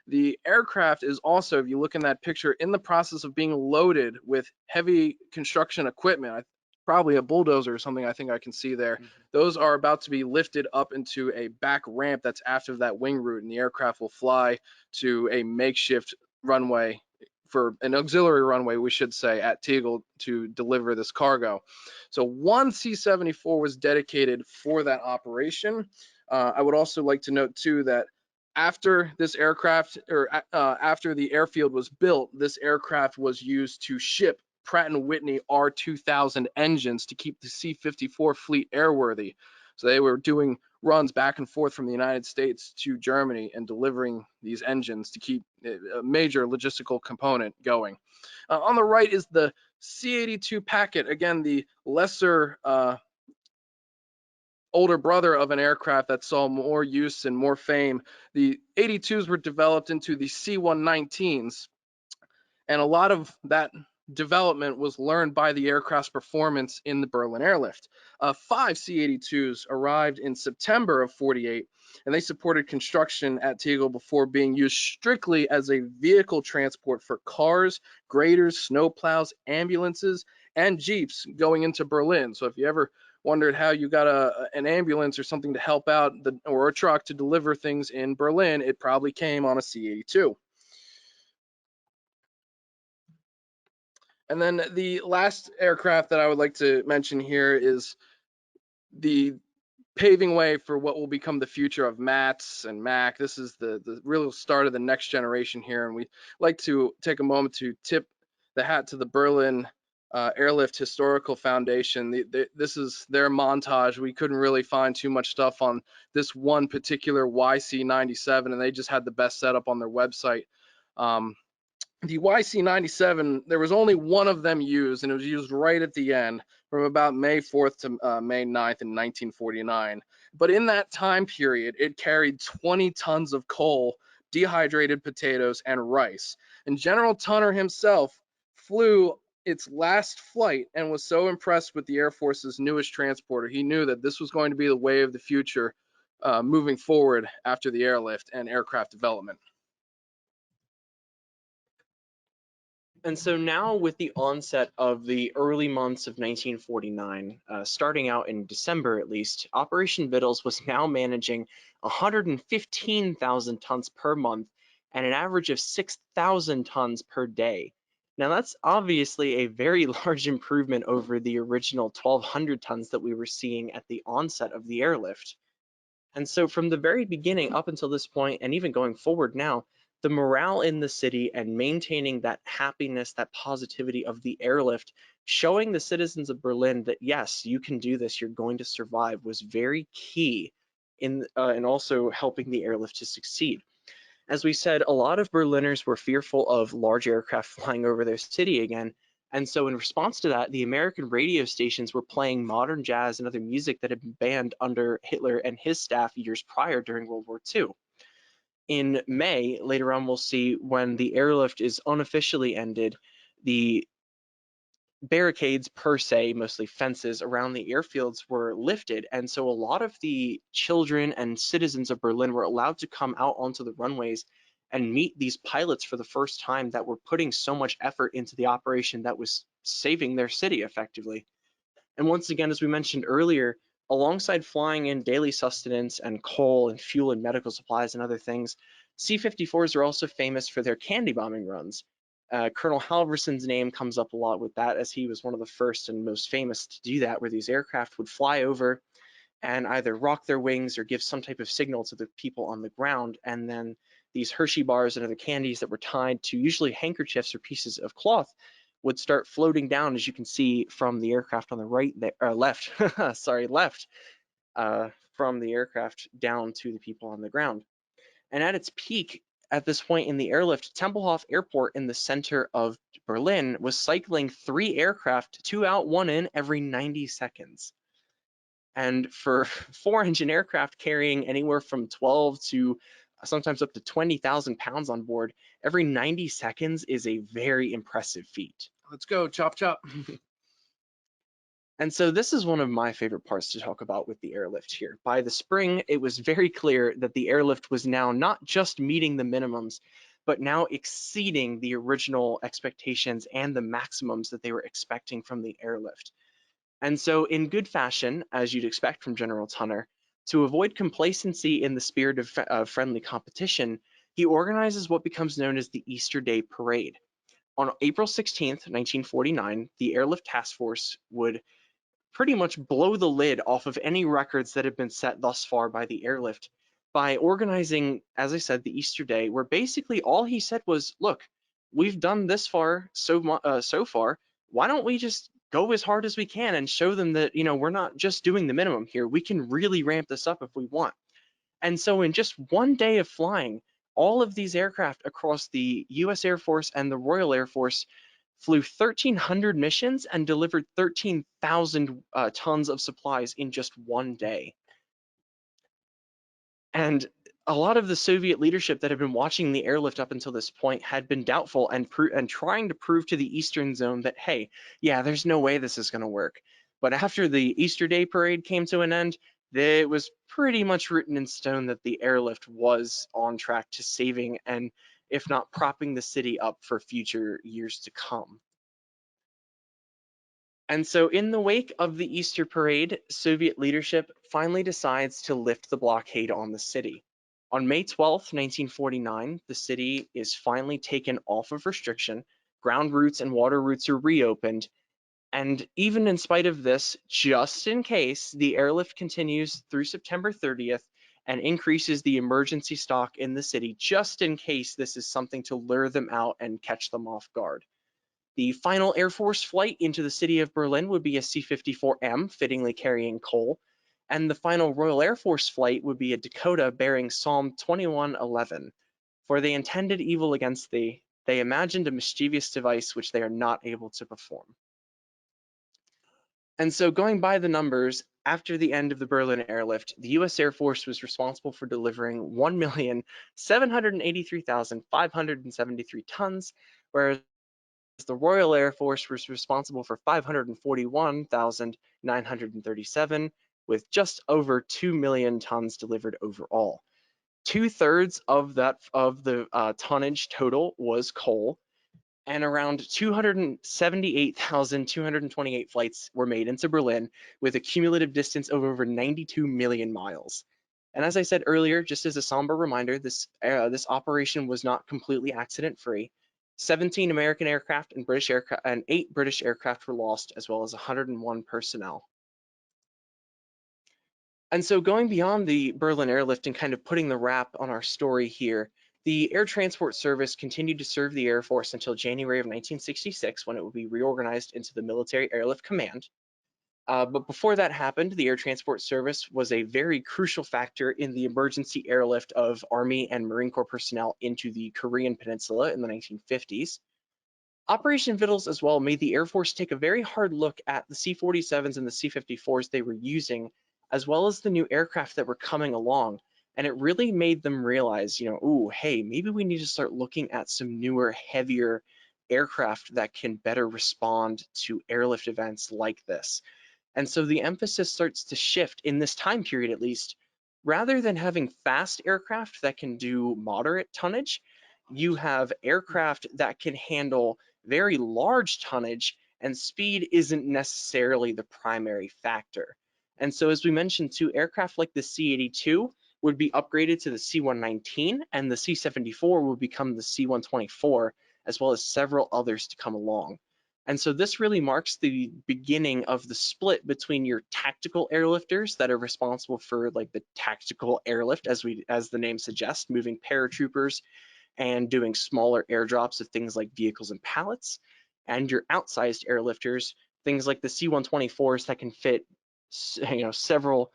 The aircraft is also, if you look in that picture, in the process of being loaded with heavy construction equipment. Probably a bulldozer or something, I think I can see there. Those are about to be lifted up into a back ramp that's after that wing route, and the aircraft will fly to a makeshift runway, for an auxiliary runway, we should say, at Tegel to deliver this cargo. So one C-74 was dedicated for that operation. I would also like to note too that after this aircraft, or after the airfield was built, this aircraft was used to ship Pratt & Whitney R2000 engines to keep the C-54 fleet airworthy. So they were doing runs back and forth from the United States to Germany and delivering these engines to keep a major logistical component going. On the right is the C-82 Packet, again, the lesser older brother of an aircraft that saw more use and more fame. The 82s were developed into the C-119s, and a lot of that development was learned by the aircraft's performance in the Berlin Airlift. 5 C-82s arrived in September of '48, and they supported construction at Tegel before being used strictly as a vehicle transport for cars, graders, snowplows, ambulances, and jeeps going into Berlin. So if you ever wondered how you got an ambulance or something to help out, or a truck to deliver things in Berlin, it probably came on a C-82. And then the last aircraft that I would like to mention here is the paving way for what will become the future of MATS and MAC. This is the real start of the next generation here, and we'd like to take a moment to tip the hat to the Berlin Airlift Historical Foundation. This is their montage. We couldn't really find too much stuff on this one particular YC-97, and they just had the best setup on their website. The YC-97, there was only one of them used, and it was used right at the end from about May 4th to May 9th in 1949. But in that time period, it carried 20 tons of coal, dehydrated potatoes, and rice. And General Tunner himself flew its last flight and was so impressed with the Air Force's newest transporter. He knew that this was going to be the way of the future moving forward after the airlift and aircraft development. And so now, with the onset of the early months of 1949, starting out in December at least, Operation Vittles was now managing 115,000 tons per month and an average of 6,000 tons per day. Now that's obviously a very large improvement over the original 1,200 tons that we were seeing at the onset of the airlift. And so from the very beginning up until this point, and even going forward now, the morale in the city and maintaining that happiness, that positivity of the airlift, showing the citizens of Berlin that yes, you can do this, you're going to survive, was very key in also helping the airlift to succeed. As we said, a lot of Berliners were fearful of large aircraft flying over their city again. And so in response to that, the American radio stations were playing modern jazz and other music that had been banned under Hitler and his staff years prior during World War II. In May, later on, we'll see when the airlift is unofficially ended, the barricades per se, mostly fences around the airfields, were lifted. And so a lot of the children and citizens of Berlin were allowed to come out onto the runways and meet these pilots for the first time that were putting so much effort into the operation that was saving their city effectively. And once again, as we mentioned earlier, alongside flying in daily sustenance and coal and fuel and medical supplies and other things, C-54s are also famous for their candy bombing runs. Colonel Halverson's name comes up a lot with that, as he was one of the first and most famous to do that, where these aircraft would fly over and either rock their wings or give some type of signal to the people on the ground, and then these Hershey bars and other candies that were tied to usually handkerchiefs or pieces of cloth would start floating down, as you can see from the aircraft on the right there, left, left, from the aircraft down to the people on the ground. And at its peak, at this point in the airlift, Tempelhof Airport in the center of Berlin was cycling 3 aircraft, 2 out, 1 in, every 90 seconds. And for 4-engine aircraft carrying anywhere from 12 to sometimes up to 20,000 pounds on board, every 90 seconds is a very impressive feat. Let's go, chop, chop. And so this is one of my favorite parts to talk about with the airlift here. By the spring, it was very clear that the airlift was now not just meeting the minimums, but now exceeding the original expectations and the maximums that they were expecting from the airlift. And so in good fashion, as you'd expect from General Tunner, to avoid complacency in the spirit of friendly competition, he organizes what becomes known as the Easter Day Parade. On April 16th, 1949, the Airlift Task Force would pretty much blow the lid off of any records that have been set thus far by the airlift by organizing, as I said, the Easter Day, where basically all he said was, look, we've done this far so far. Why don't we just go as hard as we can and show them that, we're not just doing the minimum here. We can really ramp this up if we want. And so in just one day of flying, all of these aircraft across the US Air Force and the Royal Air Force flew 1,300 missions and delivered 13,000 tons of supplies in just one day. And a lot of the Soviet leadership that had been watching the airlift up until this point had been doubtful and trying to prove to the Eastern Zone that, hey, yeah, there's no way this is going to work. But after the Easter Day parade came to an end, it was pretty much written in stone that the airlift was on track to saving and, if not propping the city up for future years to come. And so in the wake of the Easter parade, Soviet leadership finally decides to lift the blockade on the city. On May 12th, 1949, the city is finally taken off of restriction, ground routes and water routes are reopened, and even in spite of this, just in case, the airlift continues through September 30th and increases the emergency stock in the city, just in case this is something to lure them out and catch them off guard. The final Air Force flight into the city of Berlin would be a C-54M, fittingly carrying coal, and the final Royal Air Force flight would be a Dakota bearing Psalm 2111. For they intended evil against thee, they imagined a mischievous device which they are not able to perform. And so going by the numbers, after the end of the Berlin airlift, the US Air Force was responsible for delivering 1,783,573 tons, whereas the Royal Air Force was responsible for 541,937, with just over 2 million tons delivered overall. 2/3 of the tonnage total was coal, and around 278,228 flights were made into Berlin, with a cumulative distance of over 92 million miles. And as I said earlier, just as a somber reminder, this operation was not completely accident-free. 17 American aircraft and 8 British aircraft were lost, as well as 101 personnel. And so going beyond the Berlin airlift and kind of putting the wrap on our story here, the Air Transport Service continued to serve the Air Force until January of 1966, when it would be reorganized into the Military Airlift Command. But before that happened, the Air Transport Service was a very crucial factor in the emergency airlift of Army and Marine Corps personnel into the Korean Peninsula in the 1950s. Operation Vittles as well made the Air Force take a very hard look at the C-47s and the C-54s they were using, as well as the new aircraft that were coming along. And it really made them realize, ooh, hey, maybe we need to start looking at some newer, heavier aircraft that can better respond to airlift events like this. And so the emphasis starts to shift in this time period, at least. Rather than having fast aircraft that can do moderate tonnage, you have aircraft that can handle very large tonnage, and speed isn't necessarily the primary factor. And so as we mentioned too, aircraft like the C-82 would be upgraded to the C-119, and the C-74 would become the C-124, as well as several others to come along. And so this really marks the beginning of the split between your tactical airlifters that are responsible for like the tactical airlift, as the name suggests, moving paratroopers and doing smaller airdrops of things like vehicles and pallets, and your outsized airlifters, things like the C-124s that can fit several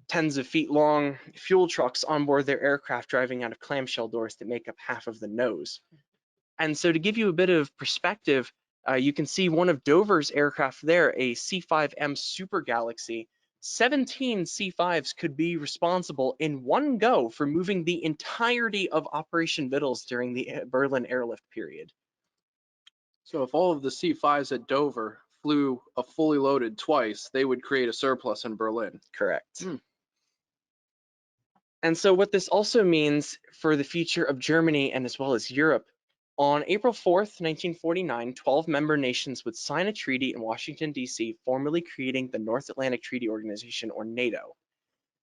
tens of feet long fuel trucks on board their aircraft, driving out of clamshell doors that make up half of the nose. And so to give you a bit of perspective, you can see one of Dover's aircraft there, a C-5M Super Galaxy. 17 C-5s could be responsible in one go for moving the entirety of Operation Vittles during the Berlin airlift period. So if all of the C-5s at Dover flew a fully loaded twice, they would create a surplus in Berlin. Correct. And so what this also means for the future of Germany and as well as Europe, on April 4th, 1949, 12 member nations would sign a treaty in Washington, D.C., formally creating the North Atlantic Treaty Organization, or NATO.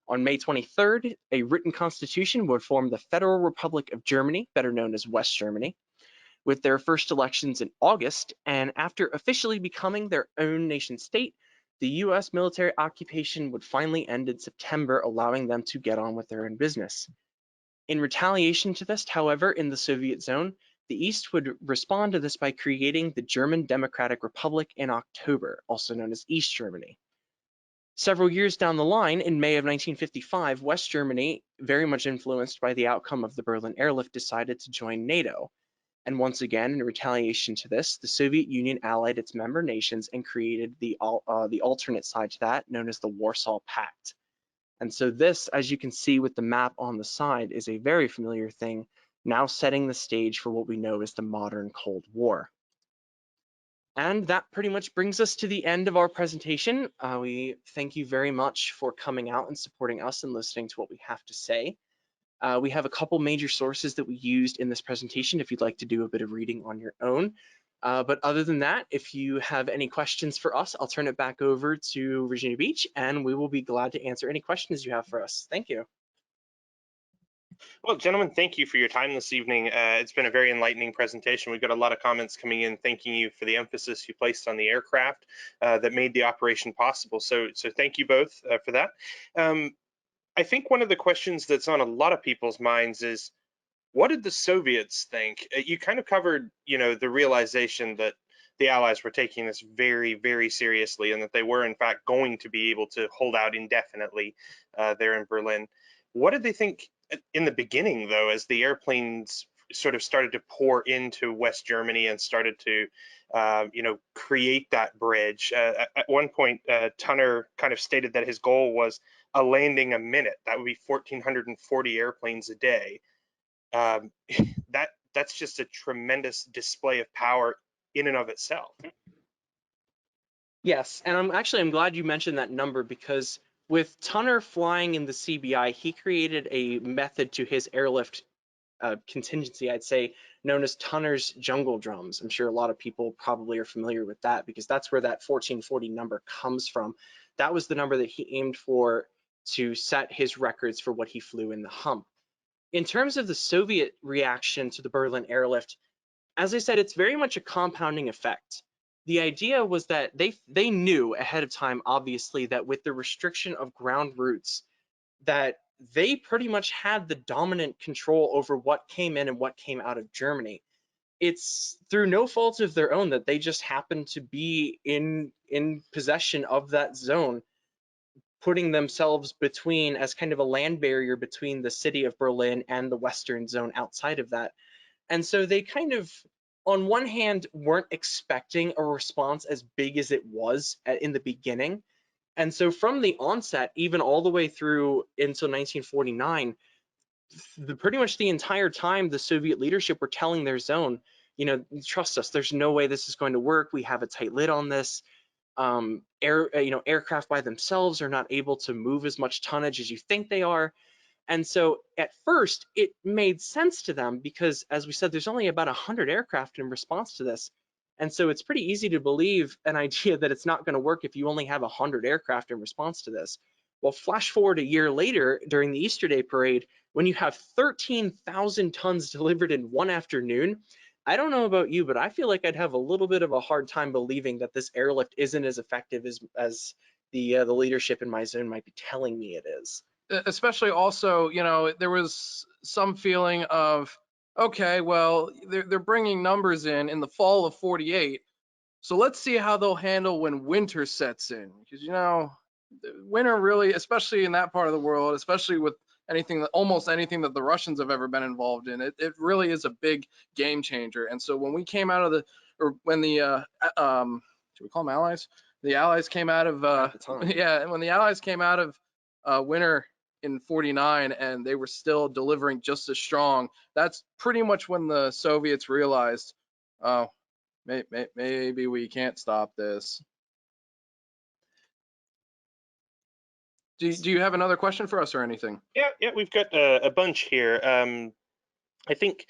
On May 23rd, a written constitution would form the Federal Republic of Germany, better known as West Germany, with their first elections in August, and after officially becoming their own nation state, the US military occupation would finally end in September, allowing them to get on with their own business. In retaliation to this, however, in the Soviet zone, the East would respond to this by creating the German Democratic Republic in October, also known as East Germany. Several years down the line, in May of 1955, West Germany, very much influenced by the outcome of the Berlin Airlift, decided to join NATO. And once again, in retaliation to this, the Soviet Union allied its member nations and created the alternate side to that, known as the Warsaw Pact. And so this, as you can see with the map on the side, is a very familiar thing, now setting the stage for what we know as the modern Cold War. And that pretty much brings us to the end of our presentation. We thank you very much for coming out and supporting us and listening to what we have to say. We have a couple major sources that we used in this presentation if you'd like to do a bit of reading on your own. But other than that, if you have any questions for us, I'll turn it back over to Virginia Beach and we will be glad to answer any questions you have for us. Thank you. Well, gentlemen, thank you for your time this evening. It's been a very enlightening presentation. We've got a lot of comments coming in thanking you for the emphasis you placed on the aircraft that made the operation possible. So thank you both for that. I think one of the questions that's on a lot of people's minds is, what did the Soviets think? You kind of covered, the realization that the Allies were taking this very, very seriously and that they were in fact going to be able to hold out indefinitely there in Berlin. What did they think in the beginning, though, as the airplanes sort of started to pour into West Germany and started to, create that bridge? At one point, Tunner kind of stated that his goal was a landing a minute. That would be 1,440 airplanes a day. That's just a tremendous display of power in and of itself. Yes, and I'm glad you mentioned that number, because with Tunner flying in the CBI, he created a method to his airlift contingency, I'd say, known as Tunner's jungle drums. I'm sure a lot of people probably are familiar with that because that's where that 1440 number comes from. That was the number that he aimed for to set his records for what he flew in the hump. In terms of the Soviet reaction to the Berlin Airlift, as I said, it's very much a compounding effect. The idea was that they knew ahead of time, obviously, that with the restriction of ground routes, that they pretty much had the dominant control over what came in and what came out of Germany. It's through no fault of their own that they just happened to be in possession of that zone, putting themselves between as kind of a land barrier between the city of Berlin and the Western zone outside of that. And so they kind of, on one hand, weren't expecting a response as big as it was in the beginning. And so from the onset, even all the way through until 1949, pretty much the entire time the Soviet leadership were telling their zone, trust us, there's no way this is going to work. We have a tight lid on this. Aircraft by themselves are not able to move as much tonnage as you think they are. And so at first it made sense to them because, as we said, there's only about 100 aircraft in response to this. And so it's pretty easy to believe an idea that it's not going to work if you only have 100 aircraft in response to this. Well, flash forward a year later during the Easter Day parade, when you have 13,000 tons delivered in one afternoon, I don't know about you, but I feel like I'd have a little bit of a hard time believing that this airlift isn't as effective as the leadership in my zone might be telling me it is. Especially also, there was some feeling of, okay, well, they're bringing numbers in the fall of 48. So let's see how they'll handle when winter sets in. Because, winter really, especially in that part of the world, especially with almost anything that the Russians have ever been involved in, it really is a big game changer. And so when we came out of when the, should we call them allies? The allies came out of, when the allies came out of winter in 49 and they were still delivering just as strong, that's pretty much when the Soviets realized, oh, maybe we can't stop this. Do you have another question for us or anything? Yeah, we've got a bunch here. I think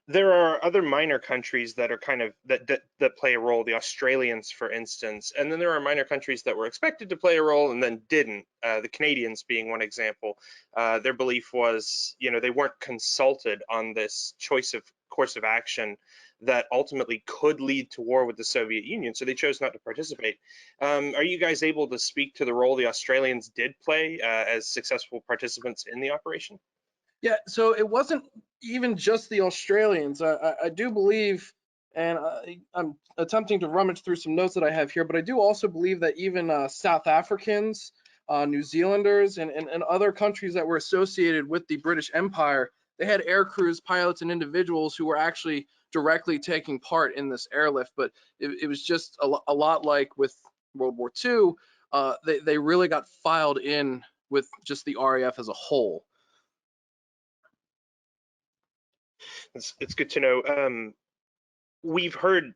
there are other minor countries that are kind of that play a role. The Australians, for instance, and then there are minor countries that were expected to play a role and then didn't. The Canadians being one example. Their belief was, they weren't consulted on this course of action that ultimately could lead to war with the Soviet Union. So they chose not to participate. Are you guys able to speak to the role the Australians did play as successful participants in the operation? Yeah, so it wasn't even just the Australians. I do believe, and I'm attempting to rummage through some notes that I have here, but I do also believe that even South Africans, New Zealanders, and other countries that were associated with the British Empire, they had air crews, pilots, and individuals who were actually directly taking part in this airlift. But it was just a lot like with World War II. They really got filed in with just the RAF as a whole. It's good to know. We've heard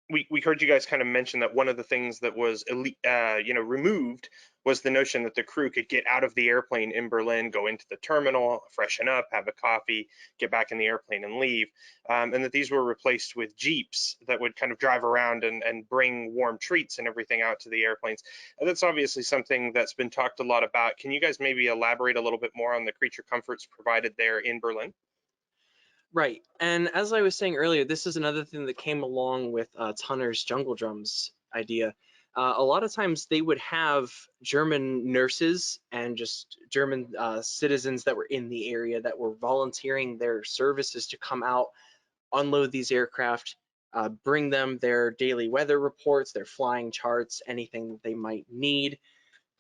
we heard you guys kind of mention that one of the things that was removed was the notion that the crew could get out of the airplane in Berlin, go into the terminal, freshen up, have a coffee, get back in the airplane and leave, and that these were replaced with jeeps that would kind of drive around and bring warm treats and everything out to the airplanes. And that's obviously something that's been talked a lot about. Can you guys maybe elaborate a little bit more on the creature comforts provided there in Berlin? Right. And as I was saying earlier, this is another thing that came along with Tunner's jungle drums idea. A lot of times they would have German nurses and just German citizens that were in the area that were volunteering their services to come out, unload these aircraft, bring them their daily weather reports, their flying charts, anything that they might need.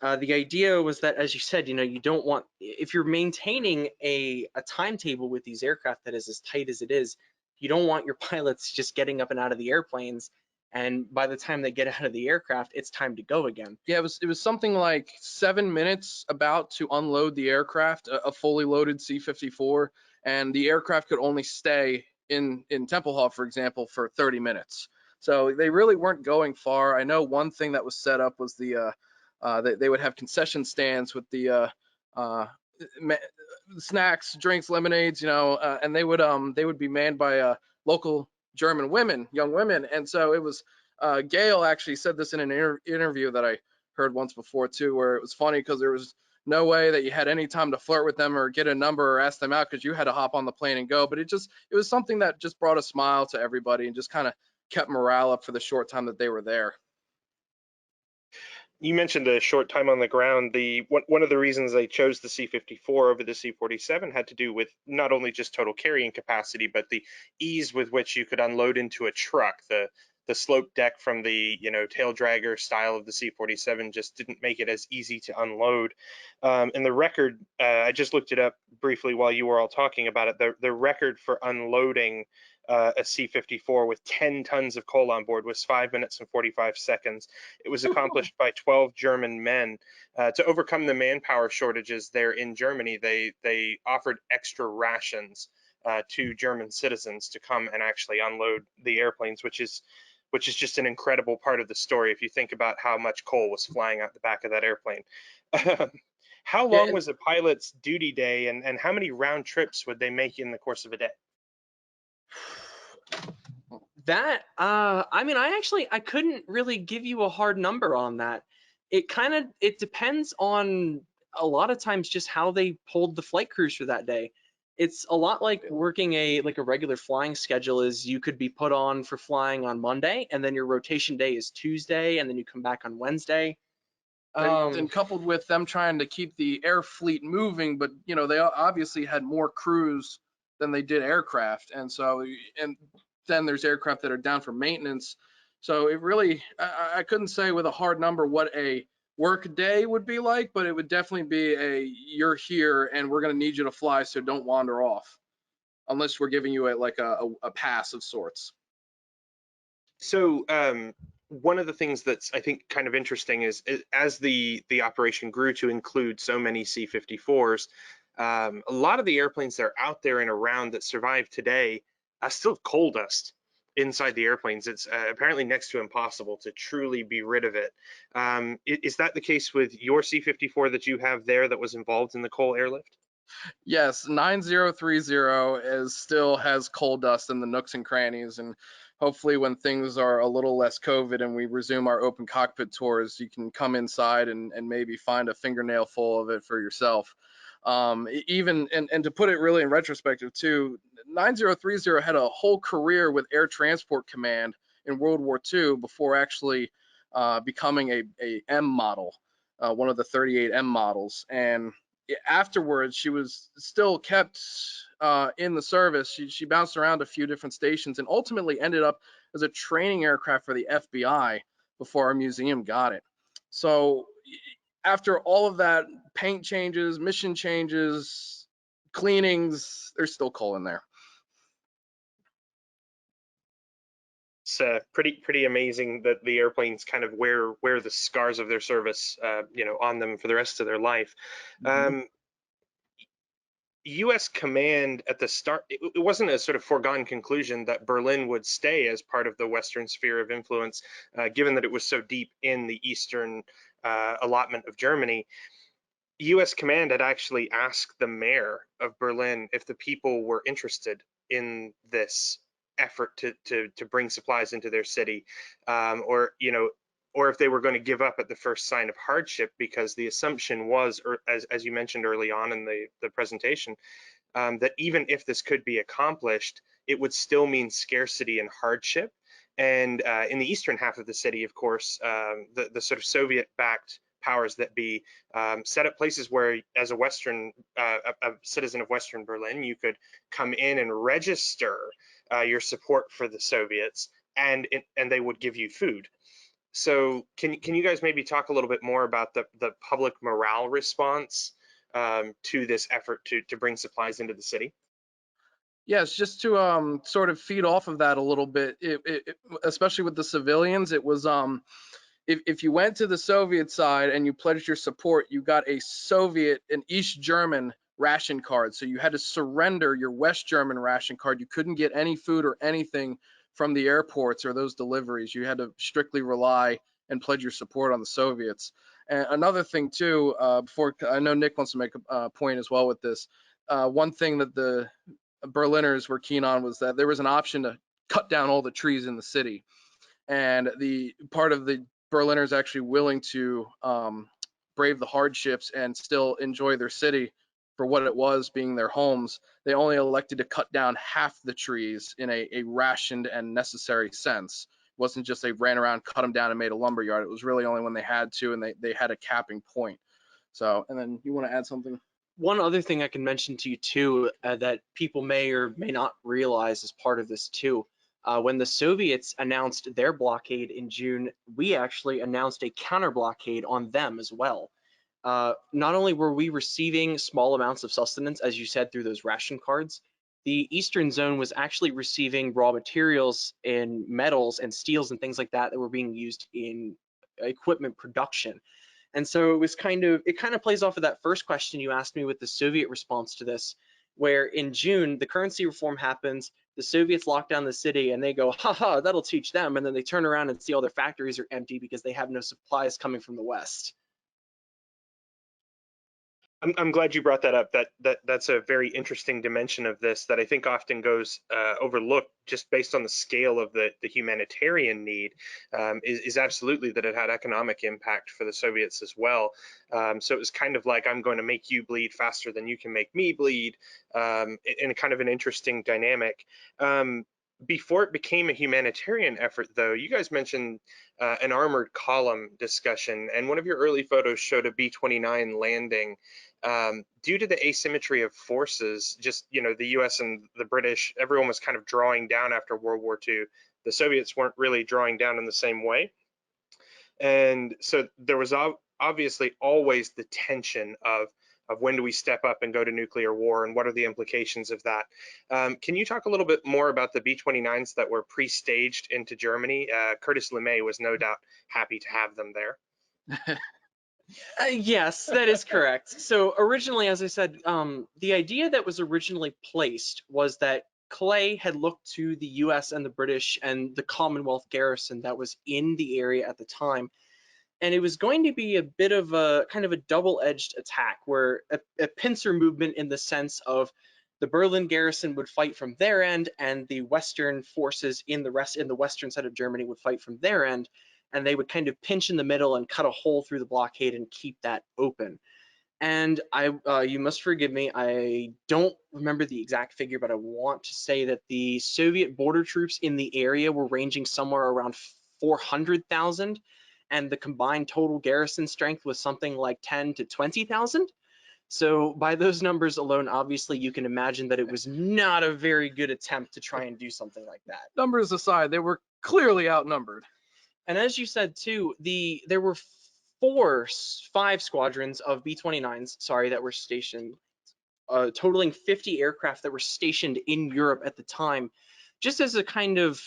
The idea was that, as you said, you don't want, if you're maintaining a timetable with these aircraft that is as tight as it is, you don't want your pilots just getting up and out of the airplanes, and by the time they get out of the aircraft, it's time to go again. Yeah, it was something like 7 minutes about to unload the aircraft, a fully loaded C-54, and the aircraft could only stay in Tempelhof, for example, for 30 minutes. So they really weren't going far. I know one thing that was set up was they would have concession stands with the snacks, drinks, lemonades, and they would be manned by local German women, young women, and so it was. Gail actually said this in an interview that I heard once before too, where it was funny because there was no way that you had any time to flirt with them or get a number or ask them out because you had to hop on the plane and go. But it was something that just brought a smile to everybody and just kind of kept morale up for the short time that they were there. You mentioned a short time on the ground. One of the reasons they chose the C-54 over the C-47 had to do with not only just total carrying capacity, but the ease with which you could unload into a truck. The slope deck from the tail dragger style of the C-47 just didn't make it as easy to unload. And the record, I just looked it up briefly while you were all talking about it. The record for unloading a C-54 with 10 tons of coal on board was 5 minutes and 45 seconds. It was accomplished by 12 German men. To overcome the manpower shortages there in Germany, they offered extra rations to German citizens to come and actually unload the airplanes, which is just an incredible part of the story if you think about how much coal was flying out the back of that airplane. How Yeah, long was a pilot's duty day, and how many round trips would they make in the course of a day? That I couldn't really give you a hard number on that. It depends on, a lot of times, just how they pulled the flight crews for that day. It's a lot like working a regular flying schedule. Is you could be put on for flying on Monday, and then your rotation day is Tuesday, and then you come back on Wednesday. and coupled with them trying to keep the air fleet moving, but they obviously had more crews than they did aircraft, and then there's aircraft that are down for maintenance. So it really, I couldn't say with a hard number what a work day would be like, but it would definitely be you're here and we're going to need you to fly, so don't wander off, unless we're giving you a pass of sorts. So one of the things that's I think kind of interesting is as the operation grew to include so many C-54s, a lot of the airplanes that are out there and around that survive today still have coal dust inside the airplanes. It's apparently next to impossible to truly be rid of it. Is that the case with your C-54 that you have there that was involved in the coal airlift? Yes, 9030 still has coal dust in the nooks and crannies, and hopefully when things are a little less COVID and we resume our open cockpit tours, you can come inside and maybe find a fingernail full of it for yourself. Even and to put it really in retrospective too, 9030 had a whole career with Air Transport Command in World War II before actually becoming a M model, one of the 38 M models. And afterwards, she was still kept in the service. She bounced around a few different stations and ultimately ended up as a training aircraft for the FBI before our museum got it. So after all of that, paint changes, mission changes, cleanings, there's still coal in there. It's pretty amazing that the airplanes kind of wear the scars of their service, on them for the rest of their life. U.S. command at the start, it wasn't a sort of foregone conclusion that Berlin would stay as part of the Western sphere of influence, given that it was so deep in the Eastern allotment of Germany. U.S. command had actually asked the mayor of Berlin if the people were interested in this effort to bring supplies into their city, or if they were going to give up at the first sign of hardship, because the assumption was, or as you mentioned early on in the presentation, that even if this could be accomplished, it would still mean scarcity and hardship. And in the eastern half of the city, of course, the sort of Soviet-backed powers that be set up places where, as a citizen of Western Berlin, you could come in and register your support for the Soviets, and they would give you food. So can you guys maybe talk a little bit more about the public morale response to this effort to bring supplies into the city? Yes, just to sort of feed off of that a little bit, especially with the civilians, it was if you went to the Soviet side and you pledged your support, you got an East German ration card. So you had to surrender your West German ration card. You couldn't get any food or anything from the airports or those deliveries. You had to strictly rely and pledge your support on the Soviets. And another thing too, before I know Nick wants to make a point as well with this, one thing that the Berliners were keen on was that there was an option to cut down all the trees in the city. And the part of the Berliners actually willing to brave the hardships and still enjoy their city for what it was, being their homes. They only elected to cut down half the trees in a rationed and necessary sense. It wasn't just they ran around, cut them down, and made a lumber yard. It was really only when they had to, and they had a capping point. So, and then you want to add something? One other thing I can mention to you too, that people may or may not realize as part of this too, when the Soviets announced their blockade in June, we actually announced a counter blockade on them as well. Not only were we receiving small amounts of sustenance, as you said, through those ration cards, the Eastern Zone was actually receiving raw materials in metals and steels and things like that that were being used in equipment production. And so it kind of plays off of that first question you asked me with the Soviet response to this, where in June, the currency reform happens, the Soviets lock down the city and they go, haha, that'll teach them. And then they turn around and see all their factories are empty because they have no supplies coming from the West. I'm glad you brought that up. That's a very interesting dimension of this that I think often goes overlooked, just based on the scale of the humanitarian need, is absolutely that it had economic impact for the Soviets as well. So it was kind of like, I'm going to make you bleed faster than you can make me bleed, in kind of an interesting dynamic. Before it became a humanitarian effort, though, you guys mentioned an armored column discussion, and one of your early photos showed a B-29 landing. Due to the asymmetry of forces, just, the US and the British, everyone was kind of drawing down after World War II. The Soviets weren't really drawing down in the same way. And so there was obviously always the tension of when do we step up and go to nuclear war, and what are the implications of that? Can you talk a little bit more about the B-29s that were pre-staged into Germany? Curtis LeMay was no doubt happy to have them there. Yes, that is correct. So originally, as I said, the idea that was originally placed was that Clay had looked to the US and the British and the Commonwealth garrison that was in the area at the time. And it was going to be a bit of a kind of a double-edged attack, where a pincer movement in the sense of the Berlin garrison would fight from their end and the Western forces in the western side of Germany would fight from their end. And they would kind of pinch in the middle and cut a hole through the blockade and keep that open. And you must forgive me, I don't remember the exact figure, but I want to say that the Soviet border troops in the area were ranging somewhere around 400,000, and the combined total garrison strength was something like 10 to 20,000. So by those numbers alone, obviously you can imagine that it was not a very good attempt to try and do something like that. Numbers aside, they were clearly outnumbered. And as you said too, there were 5 squadrons of B-29s, sorry, that were stationed, totaling 50 aircraft that were stationed in Europe at the time, just as a kind of,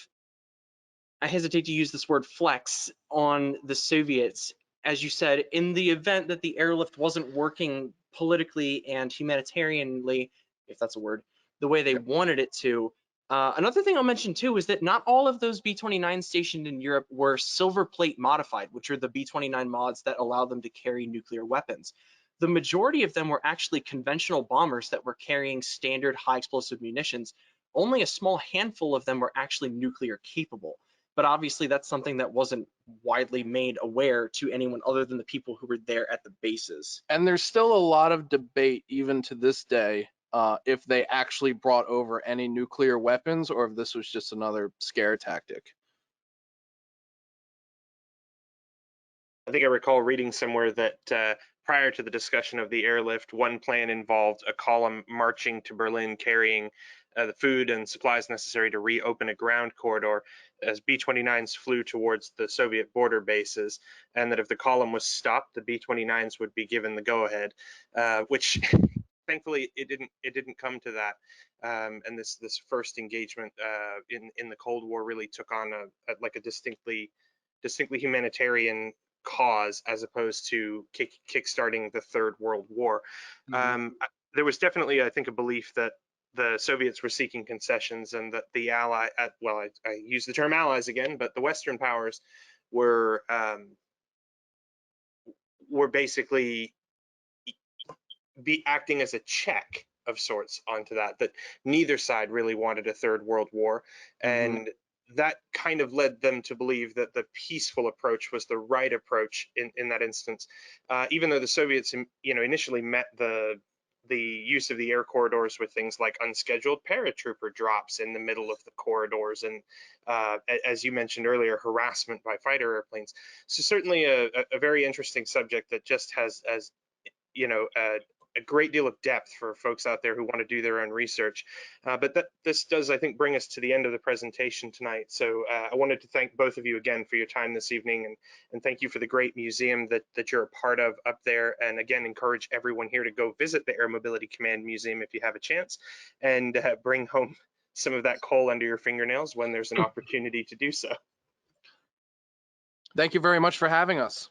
I hesitate to use this word, flex on the Soviets. As you said, in the event that the airlift wasn't working politically and humanitarianly, if that's a word, the way they wanted it to. Another thing I'll mention too is that not all of those B-29s stationed in Europe were silver plate modified, which are the B-29 mods that allow them to carry nuclear weapons. The majority of them were actually conventional bombers that were carrying standard high explosive munitions. Only a small handful of them were actually nuclear capable. But obviously that's something that wasn't widely made aware to anyone other than the people who were there at the bases. And there's still a lot of debate even to this day if they actually brought over any nuclear weapons or if this was just another scare tactic. I think I recall reading somewhere that prior to the discussion of the airlift, one plan involved a column marching to Berlin carrying the food and supplies necessary to reopen a ground corridor as B-29s flew towards the Soviet border bases, and that if the column was stopped, the B-29s would be given the go-ahead, which thankfully it didn't come to that. And this first engagement in the Cold War really took on a distinctly humanitarian cause as opposed to kickstarting the Third World War. There was definitely, I think, a belief that the Soviets were seeking concessions and that the I use the term allies again, but the Western powers were basically acting as a check of sorts onto that neither side really wanted a Third World War. And that kind of led them to believe that the peaceful approach was the right approach in that instance, even though the Soviets, initially met the use of the air corridors with things like unscheduled paratrooper drops in the middle of the corridors and, as you mentioned earlier, harassment by fighter airplanes. So certainly a very interesting subject that just has a great deal of depth for folks out there who want to do their own research. But this does, I think, bring us to the end of the presentation tonight. So I wanted to thank both of you again for your time this evening, and thank you for the great museum that you're a part of up there. And again, encourage everyone here to go visit the Air Mobility Command Museum if you have a chance, and bring home some of that coal under your fingernails when there's an opportunity to do so. Thank you very much for having us.